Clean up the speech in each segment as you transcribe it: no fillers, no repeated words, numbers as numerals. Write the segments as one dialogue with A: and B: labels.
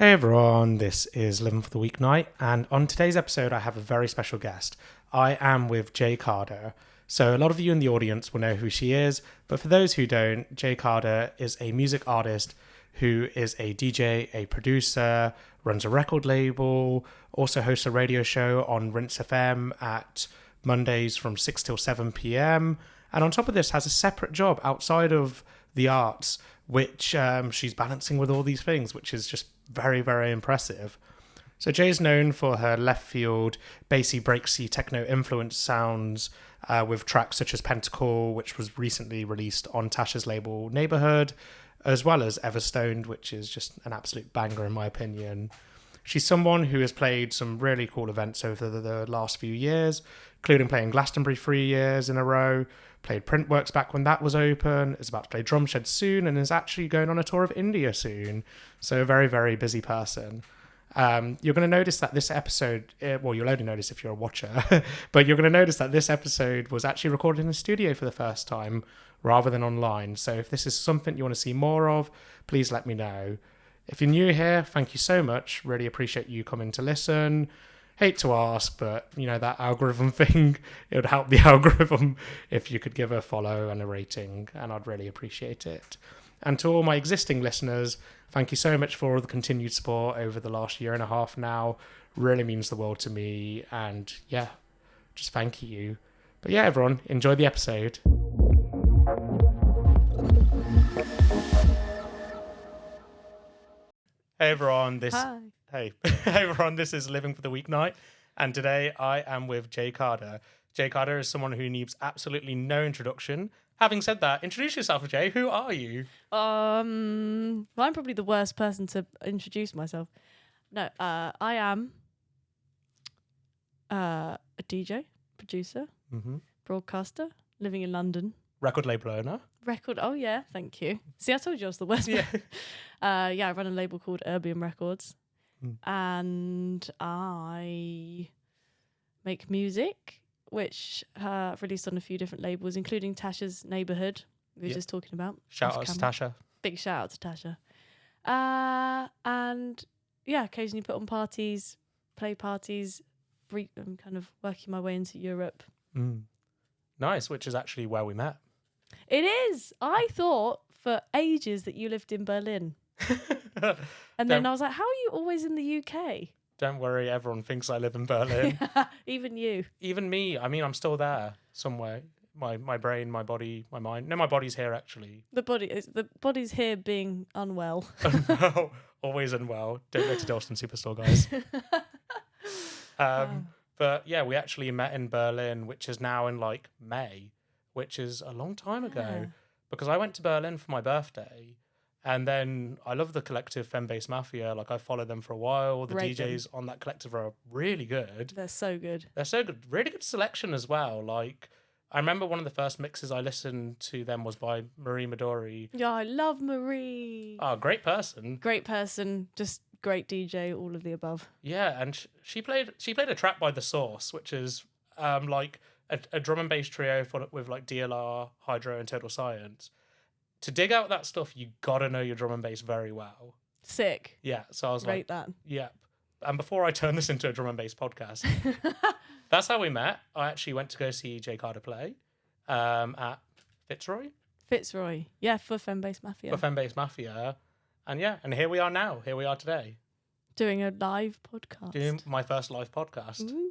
A: Hey everyone, this is Living for the Weeknight, and on today's episode I have a very special guest. I am with Jay Carter. So a lot of you in the audience will know who she is, but for those who don't, Jay Carter is a music artist who is a DJ, a producer, runs a record label, also hosts a radio show on Rinse FM at Mondays from 6 till 7 p.m. And on top of this has a separate job outside of the arts, which she's balancing with all these things, which is just very, very impressive. So Jay's known for her left field, bassy, breaksy, techno influence sounds with tracks such as Pentacle, which was recently released on Tasha's label Neighborhood, as well as Everstoned, which is just an absolute banger in my opinion. She's someone who has played some really cool events over the last few years, including playing Glastonbury 3 years in a row, played Printworks back when that was open, is about to play Drumshed soon, and is actually going on a tour of India soon. So a very, very busy person. You're going to notice that this episode, well, you'll only notice if you're a watcher, but you're going to notice that this episode was actually recorded in the studio for the first time rather than online. So if this is something you want to see more of, please let me know. If you're new here, thank you so much. Really appreciate you coming to listen. Hate to ask, but you know, that algorithm thing, it would help the algorithm if you could give a follow and a rating, and I'd really appreciate it. And to all my existing listeners, thank you so much for all the continued support over the last year and a half now. Really means the world to me, and yeah, just thank you. But yeah, everyone, enjoy the episode. Hey everyone, Hey everyone, this is Living for the Weeknight, and today I am with Jay Carter. Jay Carter is someone who needs absolutely no introduction. Having said that, introduce yourself, Jay. Who are you?
B: Well, I'm probably the worst person to introduce myself. No, I am a DJ, producer, broadcaster, living in London.
A: Record label owner.
B: Oh yeah, thank you. See, I told you I was the worst.
A: Yeah.
B: I run a label called Urbium Records, and I make music, which I've released on a few different labels, including Tasha's Neighborhood, we were just talking about.
A: Shout out to Tasha.
B: Big shout out to Tasha. And yeah, occasionally put on parties, play parties, I'm kind of working my way into Europe.
A: Nice, which is actually where we met.
B: It is. I thought for ages that you lived in Berlin. And then I was like, how are you always in the UK?
A: Don't worry, everyone thinks I live in Berlin.
B: Even you.
A: Even me. I mean, I'm still there somewhere. My brain, my body, my mind. No, my body's here actually.
B: The body's here being unwell.
A: Unwell. Always unwell. Don't go to Dalston Superstore, guys. But yeah, we actually met in Berlin, which is now in like May, which is a long time ago. Because I went to Berlin for my birthday. And then I love the collective Femme-Based Mafia. Like, I followed them for a while. The DJs on that collective are really good.
B: They're so good.
A: Really good selection as well. Like, I remember one of the first mixes I listened to them was by Marie Midori.
B: Yeah, I love Marie.
A: Oh, great person.
B: Great person. Just great DJ, all of the above.
A: Yeah, and she played a track by The Source, which is like a drum and bass trio with like DLR, Hydro, and Total Science. To dig out that stuff, you gotta know your drum and bass very well.
B: Sick.
A: Yeah, so I was
B: Rate that.
A: Yeah. And before I turn this into a drum and bass podcast, that's how we met. I actually went to go see Jay Carter play at Fitzroy.
B: Yeah, for Femme-Based Mafia.
A: And yeah, and here we are now. Here we are today.
B: Doing a live podcast.
A: Doing my first live podcast.
B: Ooh.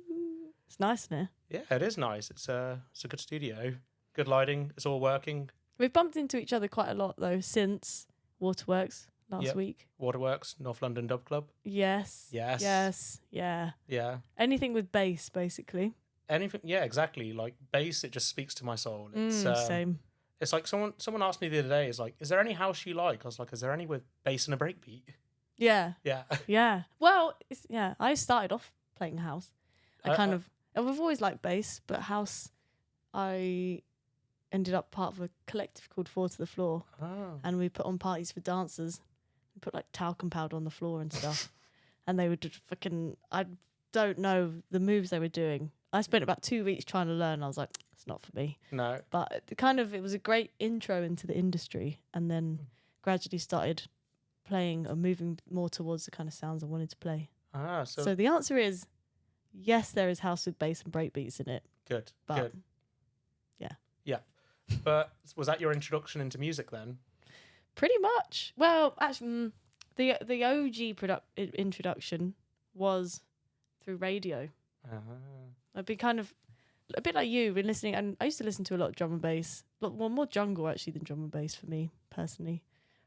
B: It's nice, isn't it?
A: Yeah, it is nice. It's a good studio. Good lighting. It's all working.
B: We've bumped into each other quite a lot, though, since Waterworks last week.
A: Waterworks, North London Dub Club.
B: Yes. Yeah. Anything with bass, basically.
A: Anything, yeah, exactly. Like, bass, it just speaks to my soul. It's
B: same.
A: It's like someone asked me the other day, is like, is there any house you like? I was like, is there any with bass and a breakbeat?
B: Yeah.
A: Yeah.
B: Yeah. Well, I started off playing house. I've always liked bass, but house, I ended up part of a collective called Four to the Floor, and we put on parties for dancers. We put like talcum powder on the floor and stuff, and they would I don't know the moves they were doing. I spent about 2 weeks trying to learn. I was like, it's not for me.
A: No.
B: But it was a great intro into the industry, and then gradually started playing or moving more towards the kind of sounds I wanted to play.
A: So
B: the answer is yes, there is house with bass and breakbeats in it.
A: good.
B: But
A: Yeah. But was that your introduction into music then?
B: pretty much. Well, actually, the OG introduction was through radio. I've been kind of a bit like you, been listening, and I used to listen to a lot of drum and bass. Well, more jungle actually than drum and bass for me personally.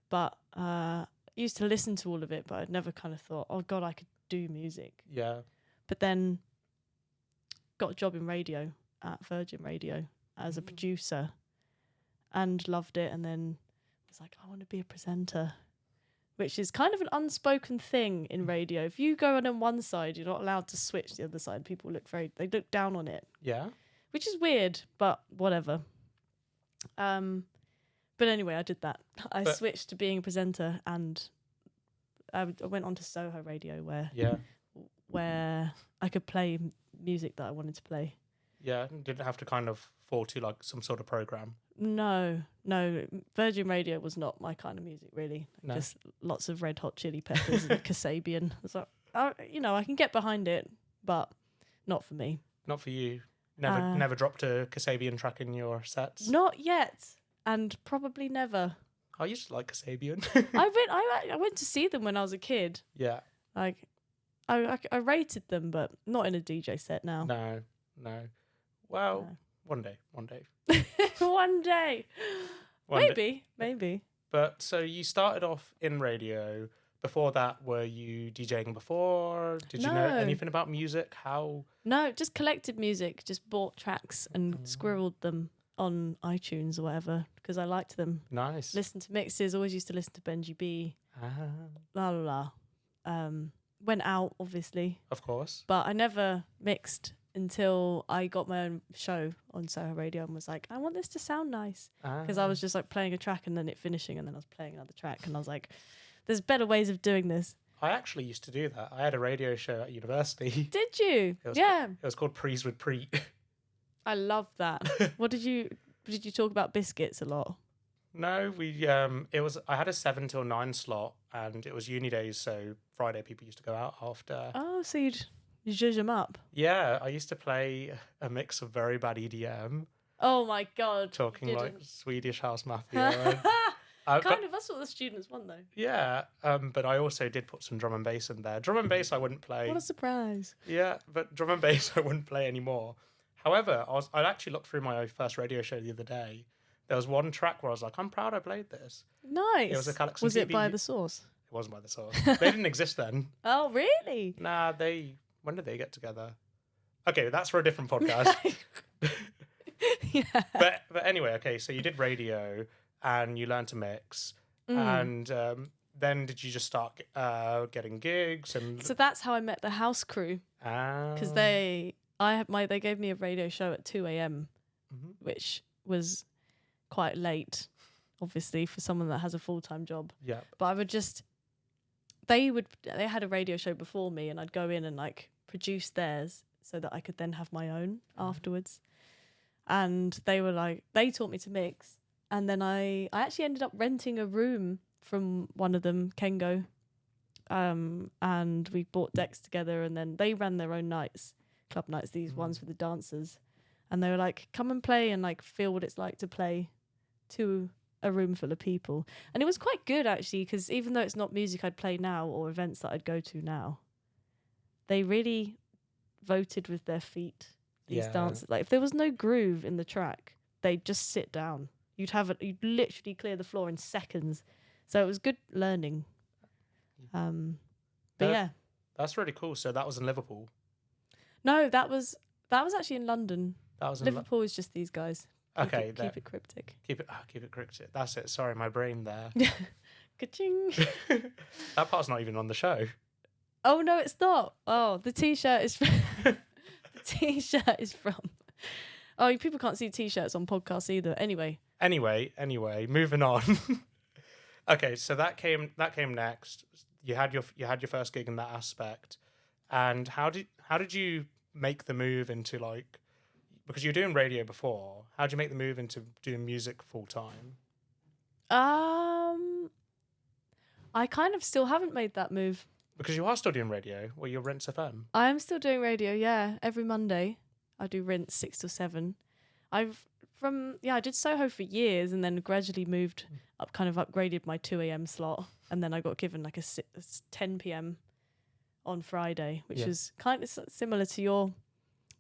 B: But I used to listen to all of it, but I'd never kind of thought, oh God, I could do music.
A: Yeah.
B: But then got a job in radio at Virgin Radio as a producer and loved it, and then was like, I want to be a presenter, which is kind of an unspoken thing in radio. If you go on one side, you're not allowed to switch to the other side. People they look down on it.
A: Yeah.
B: Which is weird, but whatever. But anyway, I did that. I switched to being a presenter, and I went on to Soho Radio where I could play music that I wanted to play.
A: Yeah, didn't have to kind of fall to like some sort of program.
B: No. Virgin Radio was not my kind of music, really.
A: No.
B: Just lots of Red Hot Chili Peppers and Kasabian. So, I can get behind it, but not for me.
A: Not for you. Never dropped a Kasabian track in your sets?
B: Not yet, and probably never.
A: I used to like Kasabian.
B: I went to see them when I was a kid.
A: Yeah.
B: Like, I rated them, but not in a DJ set now.
A: No. Well, one day.
B: One day. Maybe.
A: But so you started off in radio. Before that, were you DJing before? Did you know anything about music? How?
B: No, just collected music. Just bought tracks and squirreled them on iTunes or whatever because I liked them.
A: Nice.
B: Listened to mixes. Always used to listen to Benji B. La la la. Went out, obviously.
A: Of course.
B: But I never mixed until I got my own show on Soho Radio and was like, I want this to sound nice. Because I was just like playing a track and then it finishing and then I was playing another track and I was like, there's better ways of doing this.
A: I actually used to do that. I had a radio show at university.
B: Did you?
A: It was called Prees with Preet.
B: I love that. Did you talk about biscuits a lot?
A: No, I had a 7 till 9 slot and it was uni days, so Friday people used to go out after.
B: Oh, so you zhuzh them up?
A: Yeah, I used to play a mix of very bad EDM.
B: Oh my God.
A: Talking like Swedish House Mafia.
B: That's what the students want though.
A: Yeah, but I also did put some drum and bass in there. Drum and bass I wouldn't play.
B: What a surprise.
A: Yeah, but drum and bass I wouldn't play anymore. However, I actually looked through my first radio show the other day. There was one track where I was like, I'm proud I played this.
B: Nice.
A: It was a Calax.
B: Was it by The Source?
A: It wasn't by The Source. They didn't exist then.
B: Oh, really?
A: Nah, when did they get together? Okay, that's for a different podcast.
B: Yeah.
A: But anyway, okay, so you did radio and you learned to mix. And then did you just start getting gigs? And
B: so that's how I met the house crew. Because they gave me a radio show at 2 a.m, which was quite late, obviously, for someone that has a full-time job.
A: Yeah.
B: But they had a radio show before me and I'd go in and like produce theirs so that I could then have my own afterwards. And they taught me to mix. And then I actually ended up renting a room from one of them, Kengo. And we bought decks together and then they ran their own nights, club nights, these ones with the dancers. And they were like, come and play and like feel what it's like to play to a room full of people. And it was quite good actually, because even though it's not music I'd play now or events that I'd go to now, they really voted with their feet, these dancers. Like if there was no groove in the track, they'd just sit down. You'd literally clear the floor in seconds. So it was good learning. But yeah.
A: That's really cool. So that was in Liverpool?
B: No, that was actually in London.
A: That was in
B: Liverpool is just these guys. Keep it cryptic.
A: Keep it cryptic. That's it. Sorry, my brain there.
B: Ka-ching.
A: That part's not even on the show.
B: Oh no, it's not. Oh, the t-shirt is the t-shirt is from. Oh, people can't see t-shirts on podcasts either. Anyway,
A: moving on. Okay, so that came next. You had your first gig in that aspect. And how did you make the move into like, because you were doing radio before, how did you make the move into doing music full time?
B: I kind of still haven't made that move.
A: Because you are still doing radio, or you're Rinse FM.
B: I am still doing radio, yeah. Every Monday, I do Rinse 6 to 7. I did Soho for years, and then gradually moved up, kind of upgraded my 2 a.m. slot, and then I got given like a 10 p.m. on Friday, which was kind of similar to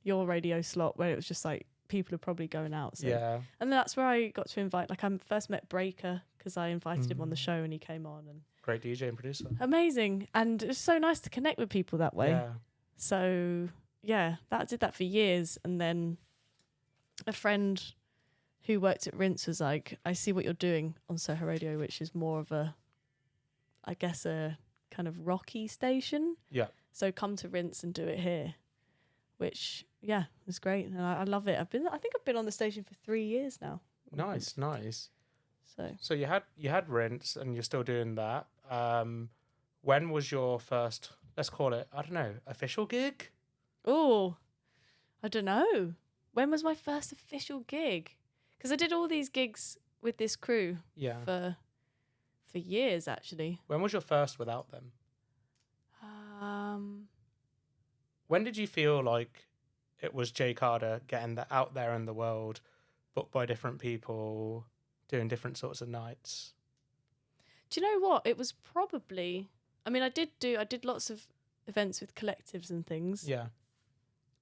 B: your radio slot, where it was just like people are probably going out. So.
A: Yeah.
B: And then that's where I got to invite, like I first met Breaker because I invited him on the show and he came on. And
A: great DJ and producer.
B: Amazing. And it's so nice to connect with people that way.
A: Yeah.
B: So yeah, I did that for years. And then a friend who worked at Rinse was like, I see what you're doing on Soho Radio, which is more of a kind of rocky station.
A: Yeah.
B: So come to Rinse and do it here, which is great, and I love it. I think I've been on the station for 3 years now.
A: Nice. So you had Rinse, and you're still doing that. When was your first, let's call it, I don't know, official gig?
B: Oh, I don't know. When was my first official gig? Because I did all these gigs with this crew.
A: Yeah.
B: For years, actually.
A: When was your first without them? When did you feel like it was Jay Carter getting that out there in the world, booked by different people, doing different sorts of nights?
B: Do you know what? It was probably, I mean, I did lots of events with collectives and things.
A: Yeah.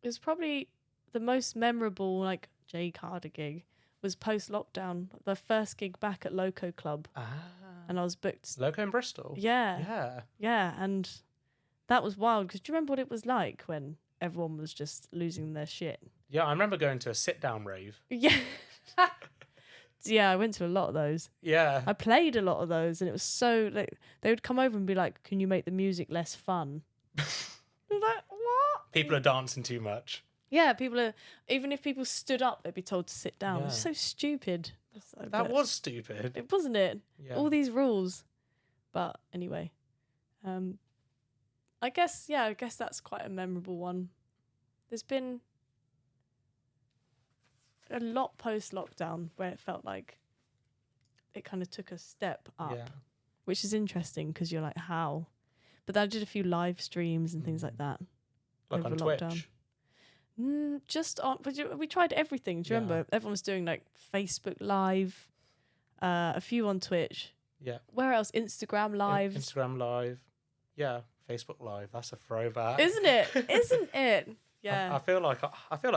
B: It was probably the most memorable, like, Jay Carter gig was post-lockdown, the first gig back at Loco Club. And I was booked.
A: Loco in Bristol?
B: Yeah. Yeah, and that was wild, because do you remember what it was like when everyone was just losing their shit?
A: Yeah, I remember going to a sit-down rave.
B: Yeah. Yeah, I went to a lot of those.
A: Yeah.
B: I played a lot of those, and it was so, like, they would come over and be like, can you make the music less fun? I was like, what?
A: People are dancing too much.
B: Yeah, even if people stood up, they'd be told to sit down.
A: Yeah.
B: It's so stupid.
A: That was stupid.
B: It wasn't it?
A: Yeah.
B: All these rules. But anyway, I guess that's quite a memorable one. There's been a lot post-lockdown where it felt like it kind of took a step up, which is interesting because you're like, how? But I did a few live streams and things like that.
A: Like on
B: lockdown.
A: Twitch?
B: Just on, we tried everything. Do you remember? Everyone was doing like Facebook Live, a few on Twitch. Yeah. Where else? Instagram Live.
A: Instagram Live. Yeah. Facebook Live. That's a throwback.
B: Isn't it? Isn't it? Yeah.
A: I feel like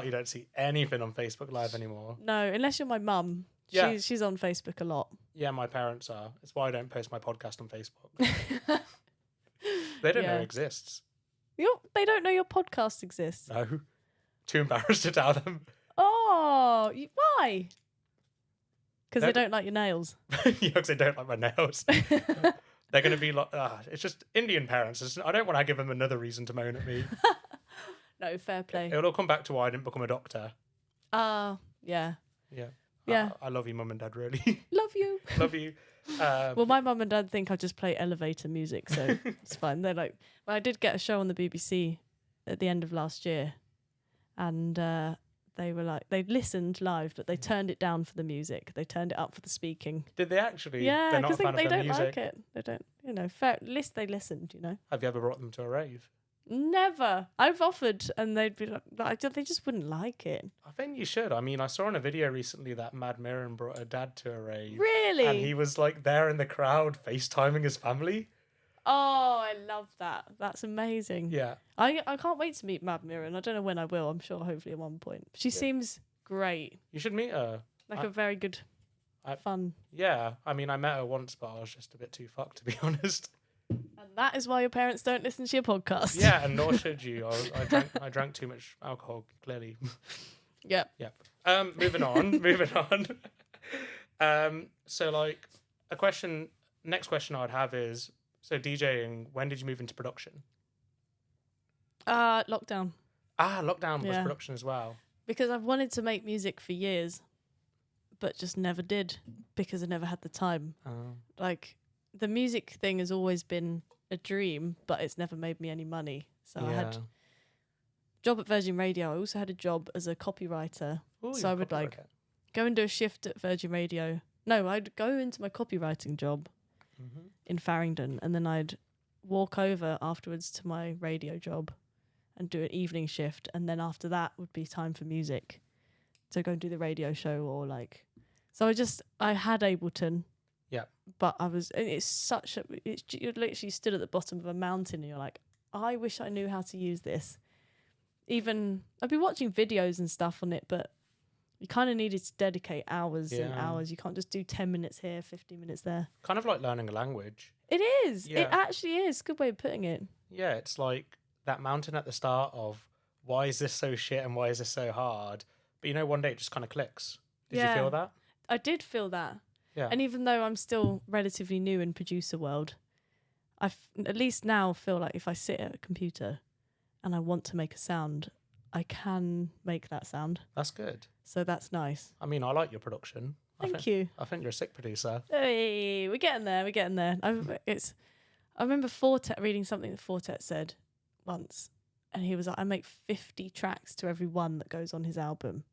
A: you don't see anything on Facebook Live anymore.
B: No, unless you're my mum.
A: Yeah.
B: She's on Facebook a lot.
A: Yeah, my parents are. It's why I don't post my podcast on Facebook. They don't know it exists.
B: They don't know your podcast exists.
A: No. Too embarrassed to tell them.
B: Oh, why? Because they don't like your nails.
A: Yeah, because they don't like my nails. They're going to be like, it's just Indian parents. I don't want to give them another reason to moan at me.
B: No, fair play.
A: It'll all come back to why I didn't become a doctor.
B: Yeah.
A: Yeah.
B: Yeah.
A: I love you, Mum and Dad, really.
B: Love you.
A: Love you.
B: Well, my mum and dad think I just play elevator music, so it's fine. They're like, well, I did get a show on the BBC at the end of last year, and they were like, they listened live, but they turned it down for the music. They turned it up for the speaking.
A: Did they actually?
B: Yeah, because they don't
A: music.
B: like it. They don't, they listened,
A: Have you ever brought them to a rave?
B: Never. I've offered, and they'd be like, they just wouldn't like it.
A: I think you should. I mean, I saw in a video recently that Mad Mirren brought her dad to a rave.
B: Really?
A: And he was like there in the crowd FaceTiming his family.
B: Oh, I love that. That's amazing.
A: Yeah.
B: I can't wait to meet Mad Mirren. I don't know when I will. I'm sure hopefully at one point. She seems great.
A: You should meet her.
B: Like a very good, fun.
A: Yeah. I mean, I met her once, but I was just a bit too fucked, to be honest.
B: And that is why your parents don't listen to your podcast.
A: Yeah, and nor should you. I drank too much alcohol, clearly.
B: Yep.
A: Yep. Moving on. So, like, next question I'd have is, so DJing, when did you move into production?
B: Lockdown.
A: Lockdown was production as well.
B: Because I've wanted to make music for years, but just never did because I never had the time. Like, the music thing has always been a dream, but it's never made me any money. So I had a job at Virgin Radio. I also had a job as a copywriter.
A: Ooh,
B: so I would like go and do a shift at Virgin Radio. No, I'd go into my copywriting job in Farringdon, and then I'd walk over afterwards to my radio job and do an evening shift, and then after that would be time for music to go and do the radio show or like. So I had Ableton.
A: Yeah.
B: But you're literally stood at the bottom of a mountain and you're like, I wish I knew how to use this. Even I've been watching videos and stuff on it, but you kind of needed to dedicate hours and hours. You can't just do 10 minutes here, 15 minutes there.
A: Kind of like learning a language.
B: It is. Yeah. It actually is. Good way of putting it.
A: Yeah, it's like that mountain at the start of why is this so shit and why is this so hard? But one day it just kind of clicks. Did you feel that?
B: I did feel that.
A: Yeah.
B: And even though I'm still relatively new in producer world, I at least now feel like if I sit at a computer and I want to make a sound, I can make that sound.
A: That's good.
B: So that's nice.
A: I mean, I like your production.
B: Thank you.
A: I think you're a sick producer.
B: Hey, we're getting there. I remember Fortet reading something that Fortet said once, and he was like, I make 50 tracks to every one that goes on his album.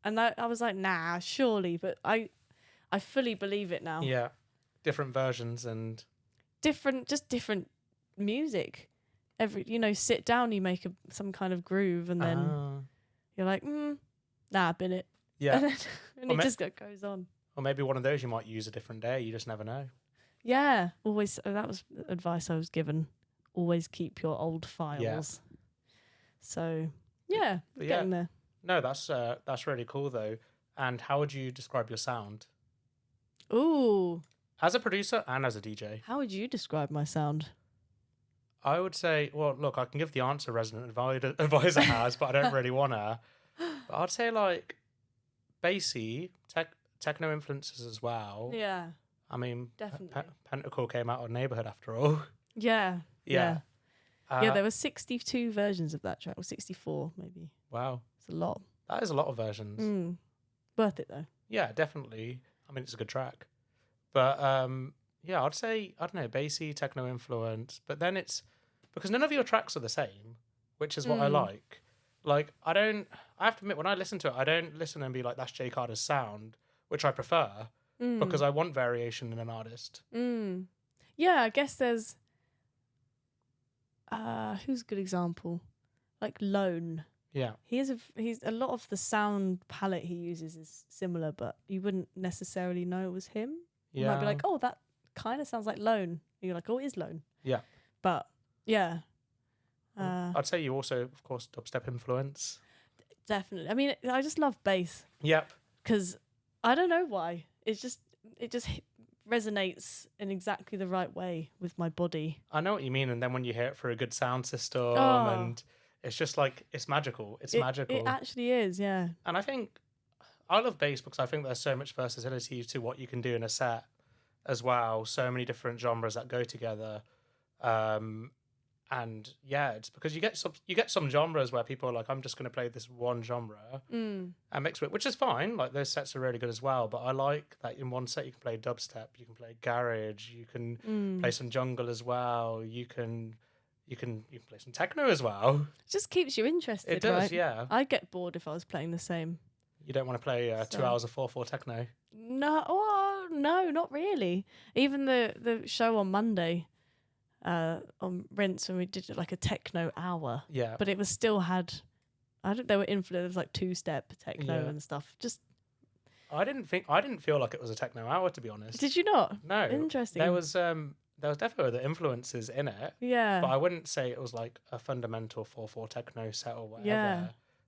B: And I was like, nah, surely. But I fully believe it now.
A: Yeah. Different versions and...
B: Different music. Sit down, you make some kind of groove, and then you're like, nah, bin it.
A: Yeah.
B: And it just goes on.
A: Or maybe one of those you might use a different day. You just never know.
B: Yeah. Always. That was advice I was given. Always keep your old files. Yeah. So, yeah, we're getting there.
A: No, that's really cool, though. And how would you describe your sound?
B: Ooh.
A: As a producer and as a DJ.
B: How would you describe my sound?
A: I would say, well, look, I can give the answer resident advisor has, but I don't really want to. But I'd say like bassy, techno influences as well.
B: Yeah.
A: I mean,
B: definitely.
A: Pentacle came out of Neighborhood after all.
B: Yeah.
A: Yeah.
B: There were 62 versions of that track, or 64 maybe.
A: Wow.
B: It's a lot.
A: That is a lot of versions.
B: Worth it though.
A: Yeah, definitely. I mean, it's a good track. But yeah, I'd say, I don't know, bassy, techno influence. But then it's because none of your tracks are the same, which is what I like. Like, I have to admit, when I listen to it, I don't listen and be like, that's Jay Carter's sound, which I prefer because I want variation in an artist.
B: Yeah, I guess there's, who's a good example? Like Lone.
A: Yeah.
B: He's a lot of the sound palette he uses is similar, but you wouldn't necessarily know it was him. You might be like, oh, that kind of sounds like Lone. And you're like, oh, it is Lone.
A: Yeah.
B: But yeah.
A: I'd say you also, of course, dubstep influence.
B: Definitely. I mean, I just love bass.
A: Yep.
B: Because I don't know why. It just resonates in exactly the right way with my body.
A: I know what you mean. And then when you hear it through a good sound system and it's just like, it's magical. It's magical.
B: It actually is, yeah.
A: And I think I love bass because I think there's so much versatility to what you can do in a set as well. So many different genres that go together. And yeah, it's because you get some genres where people are like, I'm just going to play this one genre and mix it, which is fine. Like those sets are really good as well. But I like that in one set you can play dubstep, you can play garage, you can play some jungle as well. You can play some techno as well.
B: It just keeps you interested.
A: It does,
B: right?
A: yeah.
B: I'd get bored if I was playing the same.
A: You don't want to play 2 hours of 4/4 techno?
B: No, no, not really. Even the show on Monday on Rinse, when we did like a techno hour.
A: Yeah.
B: But it was still had, there were influences like 2-step techno and stuff. Just.
A: I didn't feel like it was a techno hour, to be honest.
B: Did you not?
A: No.
B: Interesting.
A: There was definitely the influences in it.
B: Yeah.
A: But I wouldn't say it was like a fundamental 4/4 techno set or whatever. Yeah.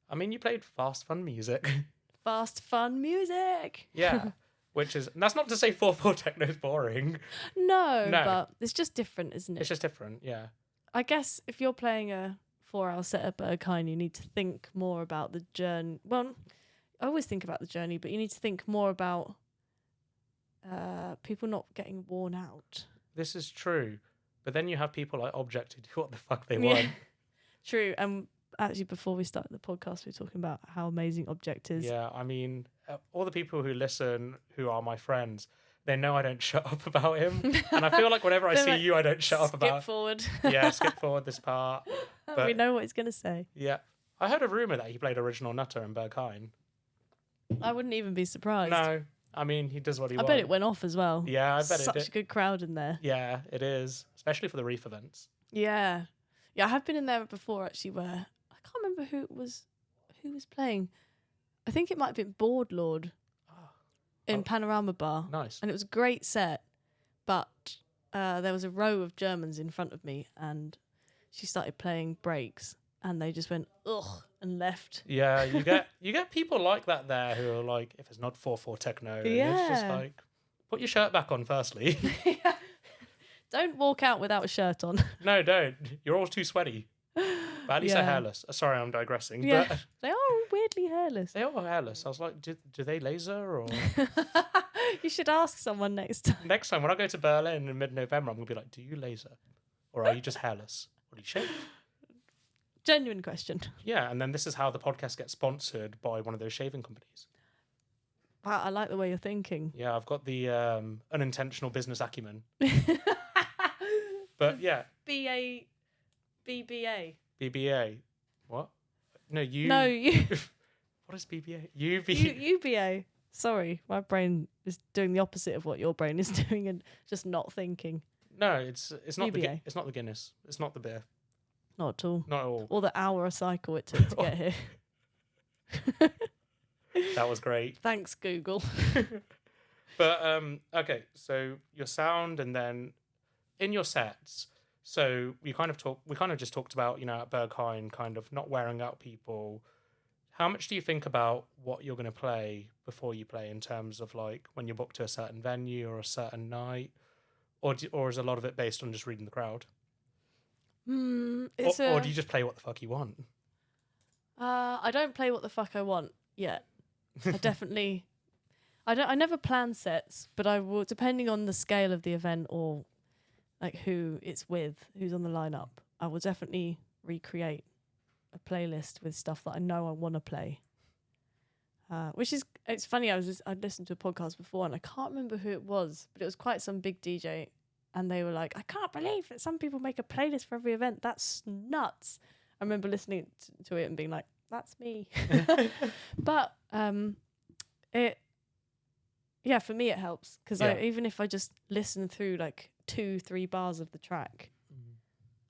A: I mean, you played fast, fun music.
B: Fast, fun music.
A: Yeah. That's not to say 4/4 techno is boring.
B: No, but it's just different, isn't it?
A: It's just different, yeah.
B: I guess if you're playing a 4-hour set at Berghain, you need to think more about the journey. Well, I always think about the journey, but you need to think more about people not getting worn out.
A: This is true. But then you have people like Object who do what the fuck they want.
B: True. And actually, before we started the podcast, we were talking about how amazing Object is.
A: Yeah, I mean, all the people who listen, who are my friends, they know I don't shut up about him. And I feel like whenever I see you, I don't shut up about...
B: Skip forward.
A: Yeah, skip forward this part. But,
B: we know what he's going to say.
A: Yeah. I heard a rumour that he played original Nutter in Berghain.
B: I wouldn't even be surprised.
A: No. I mean, he does what he
B: I
A: wants.
B: bet it went off as well.
A: Yeah, I bet it did.
B: Such a good crowd in there.
A: Yeah, it is, especially for the Reef events.
B: Yeah. Yeah, I have been in there before actually where I can't remember who was playing. I think it might have been Board Lord in Panorama Bar.
A: Nice.
B: And it was a great set, but there was a row of Germans in front of me and she started playing breaks and they just went, ugh, and left.
A: Yeah, you get people like that there who are like, if it's not 4/4 techno, yeah. It's just like, put your shirt back on firstly.
B: Yeah. Don't walk out without a shirt on.
A: No, don't. You're all too sweaty. But at least they're hairless. Sorry, I'm digressing.
B: Yeah,
A: But
B: they are weirdly hairless.
A: they are hairless. I was like, do they laser or?
B: You should ask someone next time.
A: Next time when I go to Berlin in mid-November, I'm gonna be like, do you laser, or are you just hairless, or do you shave?
B: Genuine question.
A: Yeah, and then this is how the podcast gets sponsored by one of those shaving companies.
B: Wow, I like the way you're thinking.
A: Yeah, I've got the unintentional business acumen. But yeah.
B: BBA.
A: BBA. What? No, you.
B: No, you.
A: What is BBA? UB.
B: UBA. Sorry, my brain is doing the opposite of what your brain is doing and just not thinking.
A: No, it's not
B: UBA.
A: it's not the Guinness. It's not the beer.
B: Not at all.
A: Not at all.
B: Or the hour cycle it took to get here.
A: That was great.
B: Thanks, Google.
A: But okay, so your sound, and then in your sets. So we kind of just talked about, at Berghain, kind of not wearing out people. How much do you think about what you're going to play before you play, in terms of like when you're booked to a certain venue or a certain night, or is a lot of it based on just reading the crowd? Or do you just play what the fuck you want?
B: I don't play what the fuck I want yet. I never plan sets, but I will, depending on the scale of the event or like who it's with, who's on the lineup, I will definitely recreate a playlist with stuff that I know I want to play. It's funny, I'd listened to a podcast before and I can't remember who it was, but it was quite some big DJ and they were like, I can't believe that some people make a playlist for every event. That's nuts. I remember listening to it and being like, that's me. But for me it helps because even if I just listen through like 2-3 bars of the track,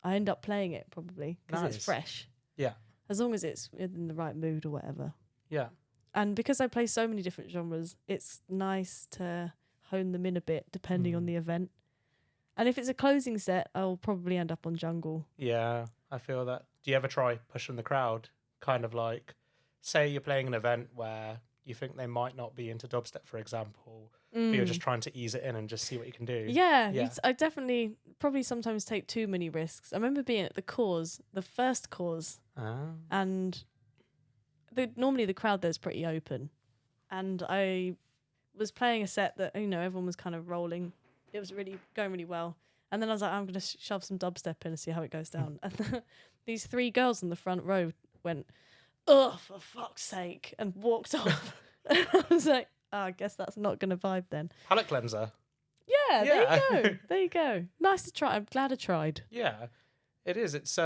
B: I end up playing it probably because it's fresh.
A: Yeah.
B: As long as it's in the right mood or whatever.
A: Yeah.
B: And because I play so many different genres, it's nice to hone them in a bit depending on the event. And if it's a closing set, I'll probably end up on jungle. Yeah,
A: I feel that. Do you ever try pushing the crowd? Kind of like, say you're playing an event where you think they might not be into dubstep, for example, but you're just trying to ease it in and just see what you can do.
B: Yeah. I definitely probably sometimes take too many risks. I remember being at the first cause, and normally the crowd there's pretty open. And I was playing a set that, everyone was kind of rolling. It was really going really well. And then I was like, I'm going to shove some dubstep in and see how it goes down. And these 3 girls in the front row went, oh, for fuck's sake, and walked off. And I was like, I guess that's not going to vibe then.
A: Palate cleanser.
B: Yeah, there you go. There you go. Nice to try. I'm glad I tried.
A: Yeah, it is. It's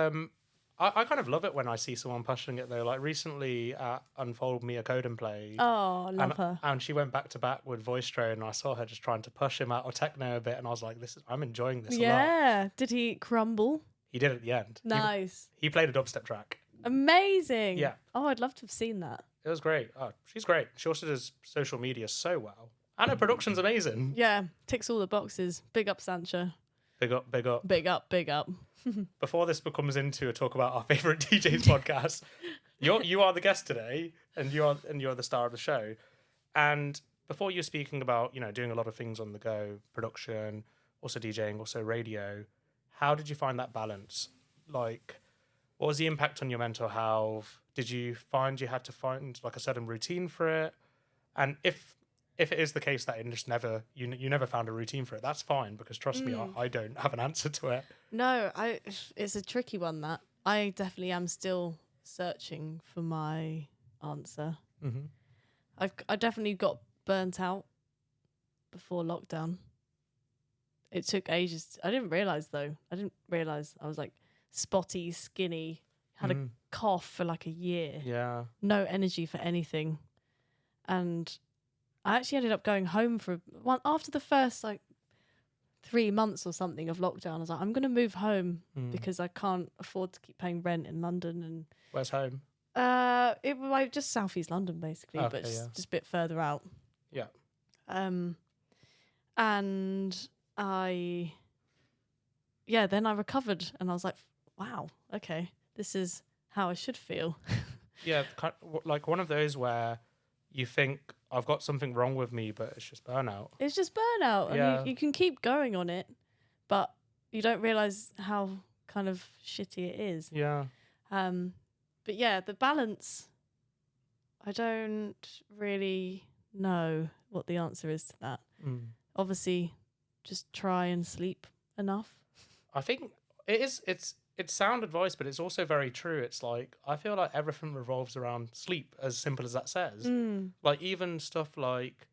A: I kind of love it when I see someone pushing it though. Like recently at Unfold Mia Coden played.
B: Oh, love her.
A: And she went back to back with Voice Drone, and I saw her just trying to push him out of techno a bit, and I was like, I'm enjoying this a lot.
B: Yeah. Did he crumble?
A: He did at the end.
B: Nice.
A: He played a dubstep track.
B: Amazing.
A: Yeah.
B: Oh, I'd love to have seen that.
A: It was great. Oh, she's great. She also does social media so well. And her production's amazing.
B: Yeah. Ticks all the boxes. Big up, Sancha.
A: Big up, big up.
B: Big up, big up.
A: Before this becomes into a talk about our favourite DJs podcast, you are the guest today, and you're the star of the show. And before you're speaking about, doing a lot of things on the go, production, also DJing, also radio, how did you find that balance? Like, what was the impact on your mental health? Did you find you had to find like a certain routine for it? And if it is the case that it just never you never found a routine for it, that's fine, because trust me, I don't have an answer to it.
B: No, it's a tricky one. That I definitely am still searching for my answer. Mm-hmm. I definitely got burnt out before lockdown. It took ages. I didn't realize though. I was like spotty, skinny, had a cough for like a year.
A: Yeah.
B: No energy for anything. And I actually ended up going home for one after the first like 3 months or something of lockdown. I was like, I'm going to move home because I can't afford to keep paying rent in London. And
A: Where's home?
B: it was like just southeast London basically,
A: Okay,
B: but just a bit further out.
A: Yeah.
B: And then I recovered and I was like, wow, okay, this is how I should feel.
A: Yeah, like one of those where you think I've got something wrong with me, but it's just burnout.
B: It's just burnout.
A: Yeah.
B: And you can keep going on it, but you don't realise how kind of shitty it is.
A: Yeah.
B: But yeah, the balance, I don't really know what the answer is to that. Obviously, just try and sleep enough.
A: I think it's sound advice, but it's also very true. It's like, I feel like everything revolves around sleep, as simple as that says. Like even stuff like,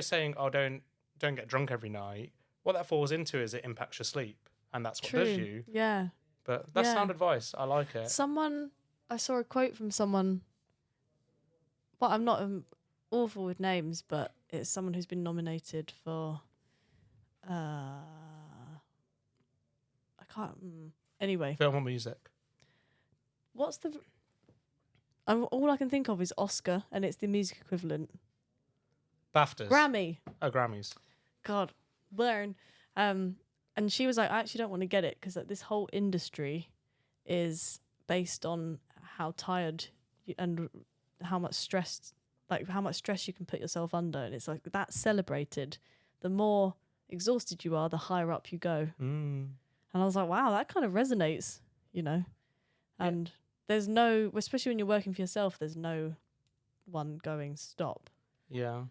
A: saying, oh, don't get drunk every night. What that falls into is it impacts your sleep, and that's what does you.
B: Yeah.
A: But that's sound advice. I like it.
B: I saw a quote from someone. Well, I'm not awful with names, but it's someone who's been nominated for. I can't. Anyway.
A: Film or music?
B: What's the? All I can think of is Oscar, and it's the music equivalent.
A: BAFTAs.
B: Grammy.
A: Oh, Grammys.
B: God, learn. And she was like, I actually don't want to get it because this whole industry is based on how tired and how much stress you can put yourself under, and it's like that's celebrated. The more exhausted you are, the higher up you go. And I was like, wow, that kind of resonates, And there's no, especially when you're working for yourself, there's no one going stop.
A: Yeah.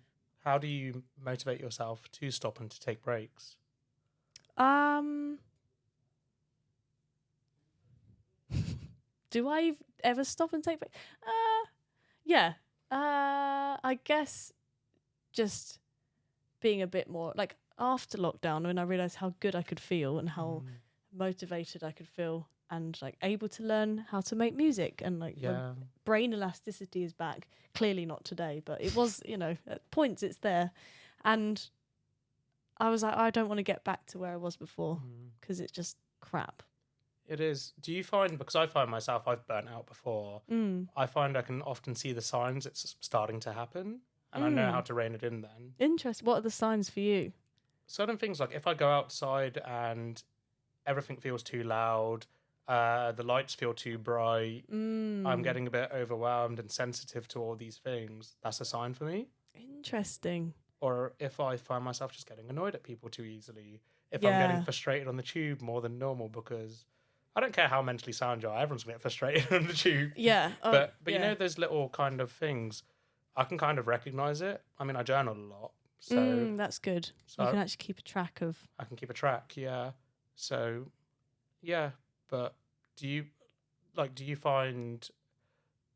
A: How do you motivate yourself to stop and to take breaks?
B: Do I ever stop and take breaks? Yeah. I guess just being a bit more like after lockdown when I realised how good I could feel and how motivated I could feel and like able to learn how to make music and like my brain elasticity is back. Clearly not today, but it was, at points it's there. And I was like, I don't want to get back to where I was before because it's just crap.
A: It is. Do you find, because I find myself, I've burnt out before, I find I can often see the signs it's starting to happen and I know how to rein it in then.
B: Interesting. What are the signs for you?
A: Certain things, like if I go outside and everything feels too loud, the lights feel too bright, I'm getting a bit overwhelmed and sensitive to all these things, that's a sign for me.
B: Interesting.
A: Or if I find myself just getting annoyed at people too easily, if I'm getting frustrated on the tube more than normal, because I don't care how mentally sound you are, everyone's going to get frustrated on the tube.
B: Yeah.
A: But those little kind of things, I can kind of recognise it. I mean, I journal a lot. So
B: that's good. So you can actually keep a track of...
A: I can keep a track, yeah. So, yeah. But do you find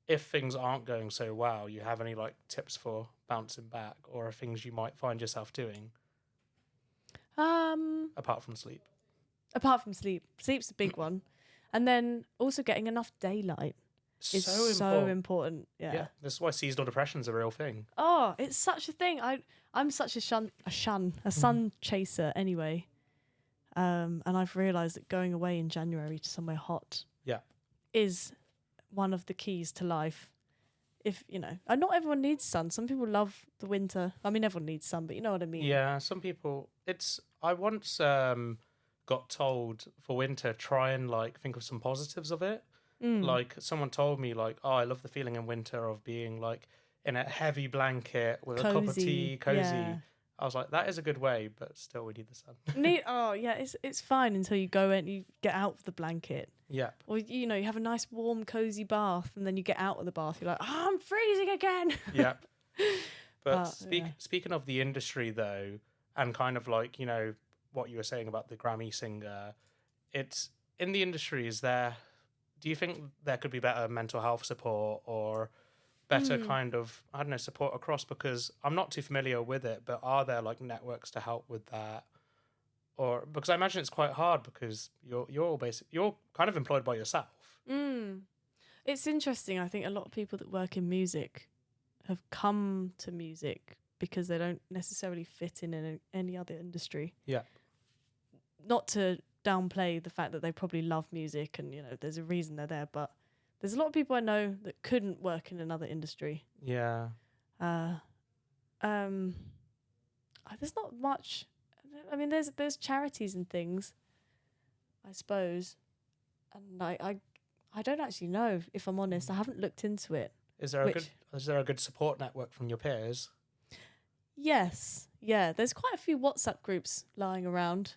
A: if things aren't going so well, you have any like tips for bouncing back or things you might find yourself doing? Apart from sleep.
B: Apart from sleep. Sleep's a big one. And then also getting enough daylight is so important. Yeah.
A: This is why seasonal depression's a real thing.
B: Oh, it's such a thing. I'm such a sun chaser anyway. And I've realised that going away in January to somewhere hot is one of the keys to life. If, and not everyone needs sun. Some people love the winter. I mean, everyone needs sun, but you know what I mean?
A: Yeah, some people... I once got told for winter, try and like think of some positives of it. Like someone told me like, oh, I love the feeling in winter of being like in a heavy blanket with a cup of tea, cozy. Yeah. I was like, that is a good way, but still we need the sun.
B: It's fine until you go and you get out of the blanket.
A: Yeah.
B: Or, you have a nice warm, cozy bath and then you get out of the bath. You're like, oh, I'm freezing again.
A: Yep. But speaking of the industry, though, and kind of like, what you were saying about the Grammy singer, it's in the industry, do you think there could be better mental health support or better kind of, I don't know, support across? Because I'm not too familiar with it, but are there like networks to help with that? Or because I imagine it's quite hard because you're kind of employed by yourself.
B: It's interesting. I think a lot of people that work in music have come to music because they don't necessarily fit in any other industry.
A: Yeah.
B: Not to downplay the fact that they probably love music and, there's a reason they're there, but there's a lot of people I know that couldn't work in another industry.
A: Yeah.
B: There's not much. I mean, there's charities and things, I suppose, and I don't actually know, if I'm honest. I haven't looked into it.
A: Is there a good support network from your peers?
B: Yes, yeah. There's quite a few WhatsApp groups lying around,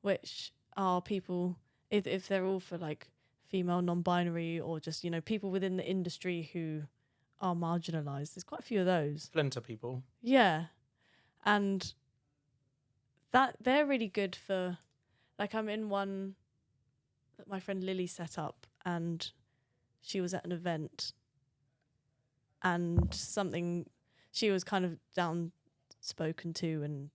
B: which are people, if they're all for like female, non-binary, or just people within the industry who are marginalised. There's quite a few of those.
A: Splinter people.
B: Yeah, and that they're really good for. Like, I'm in one that my friend Lily set up, and she was at an event, and she was kind of spoken to and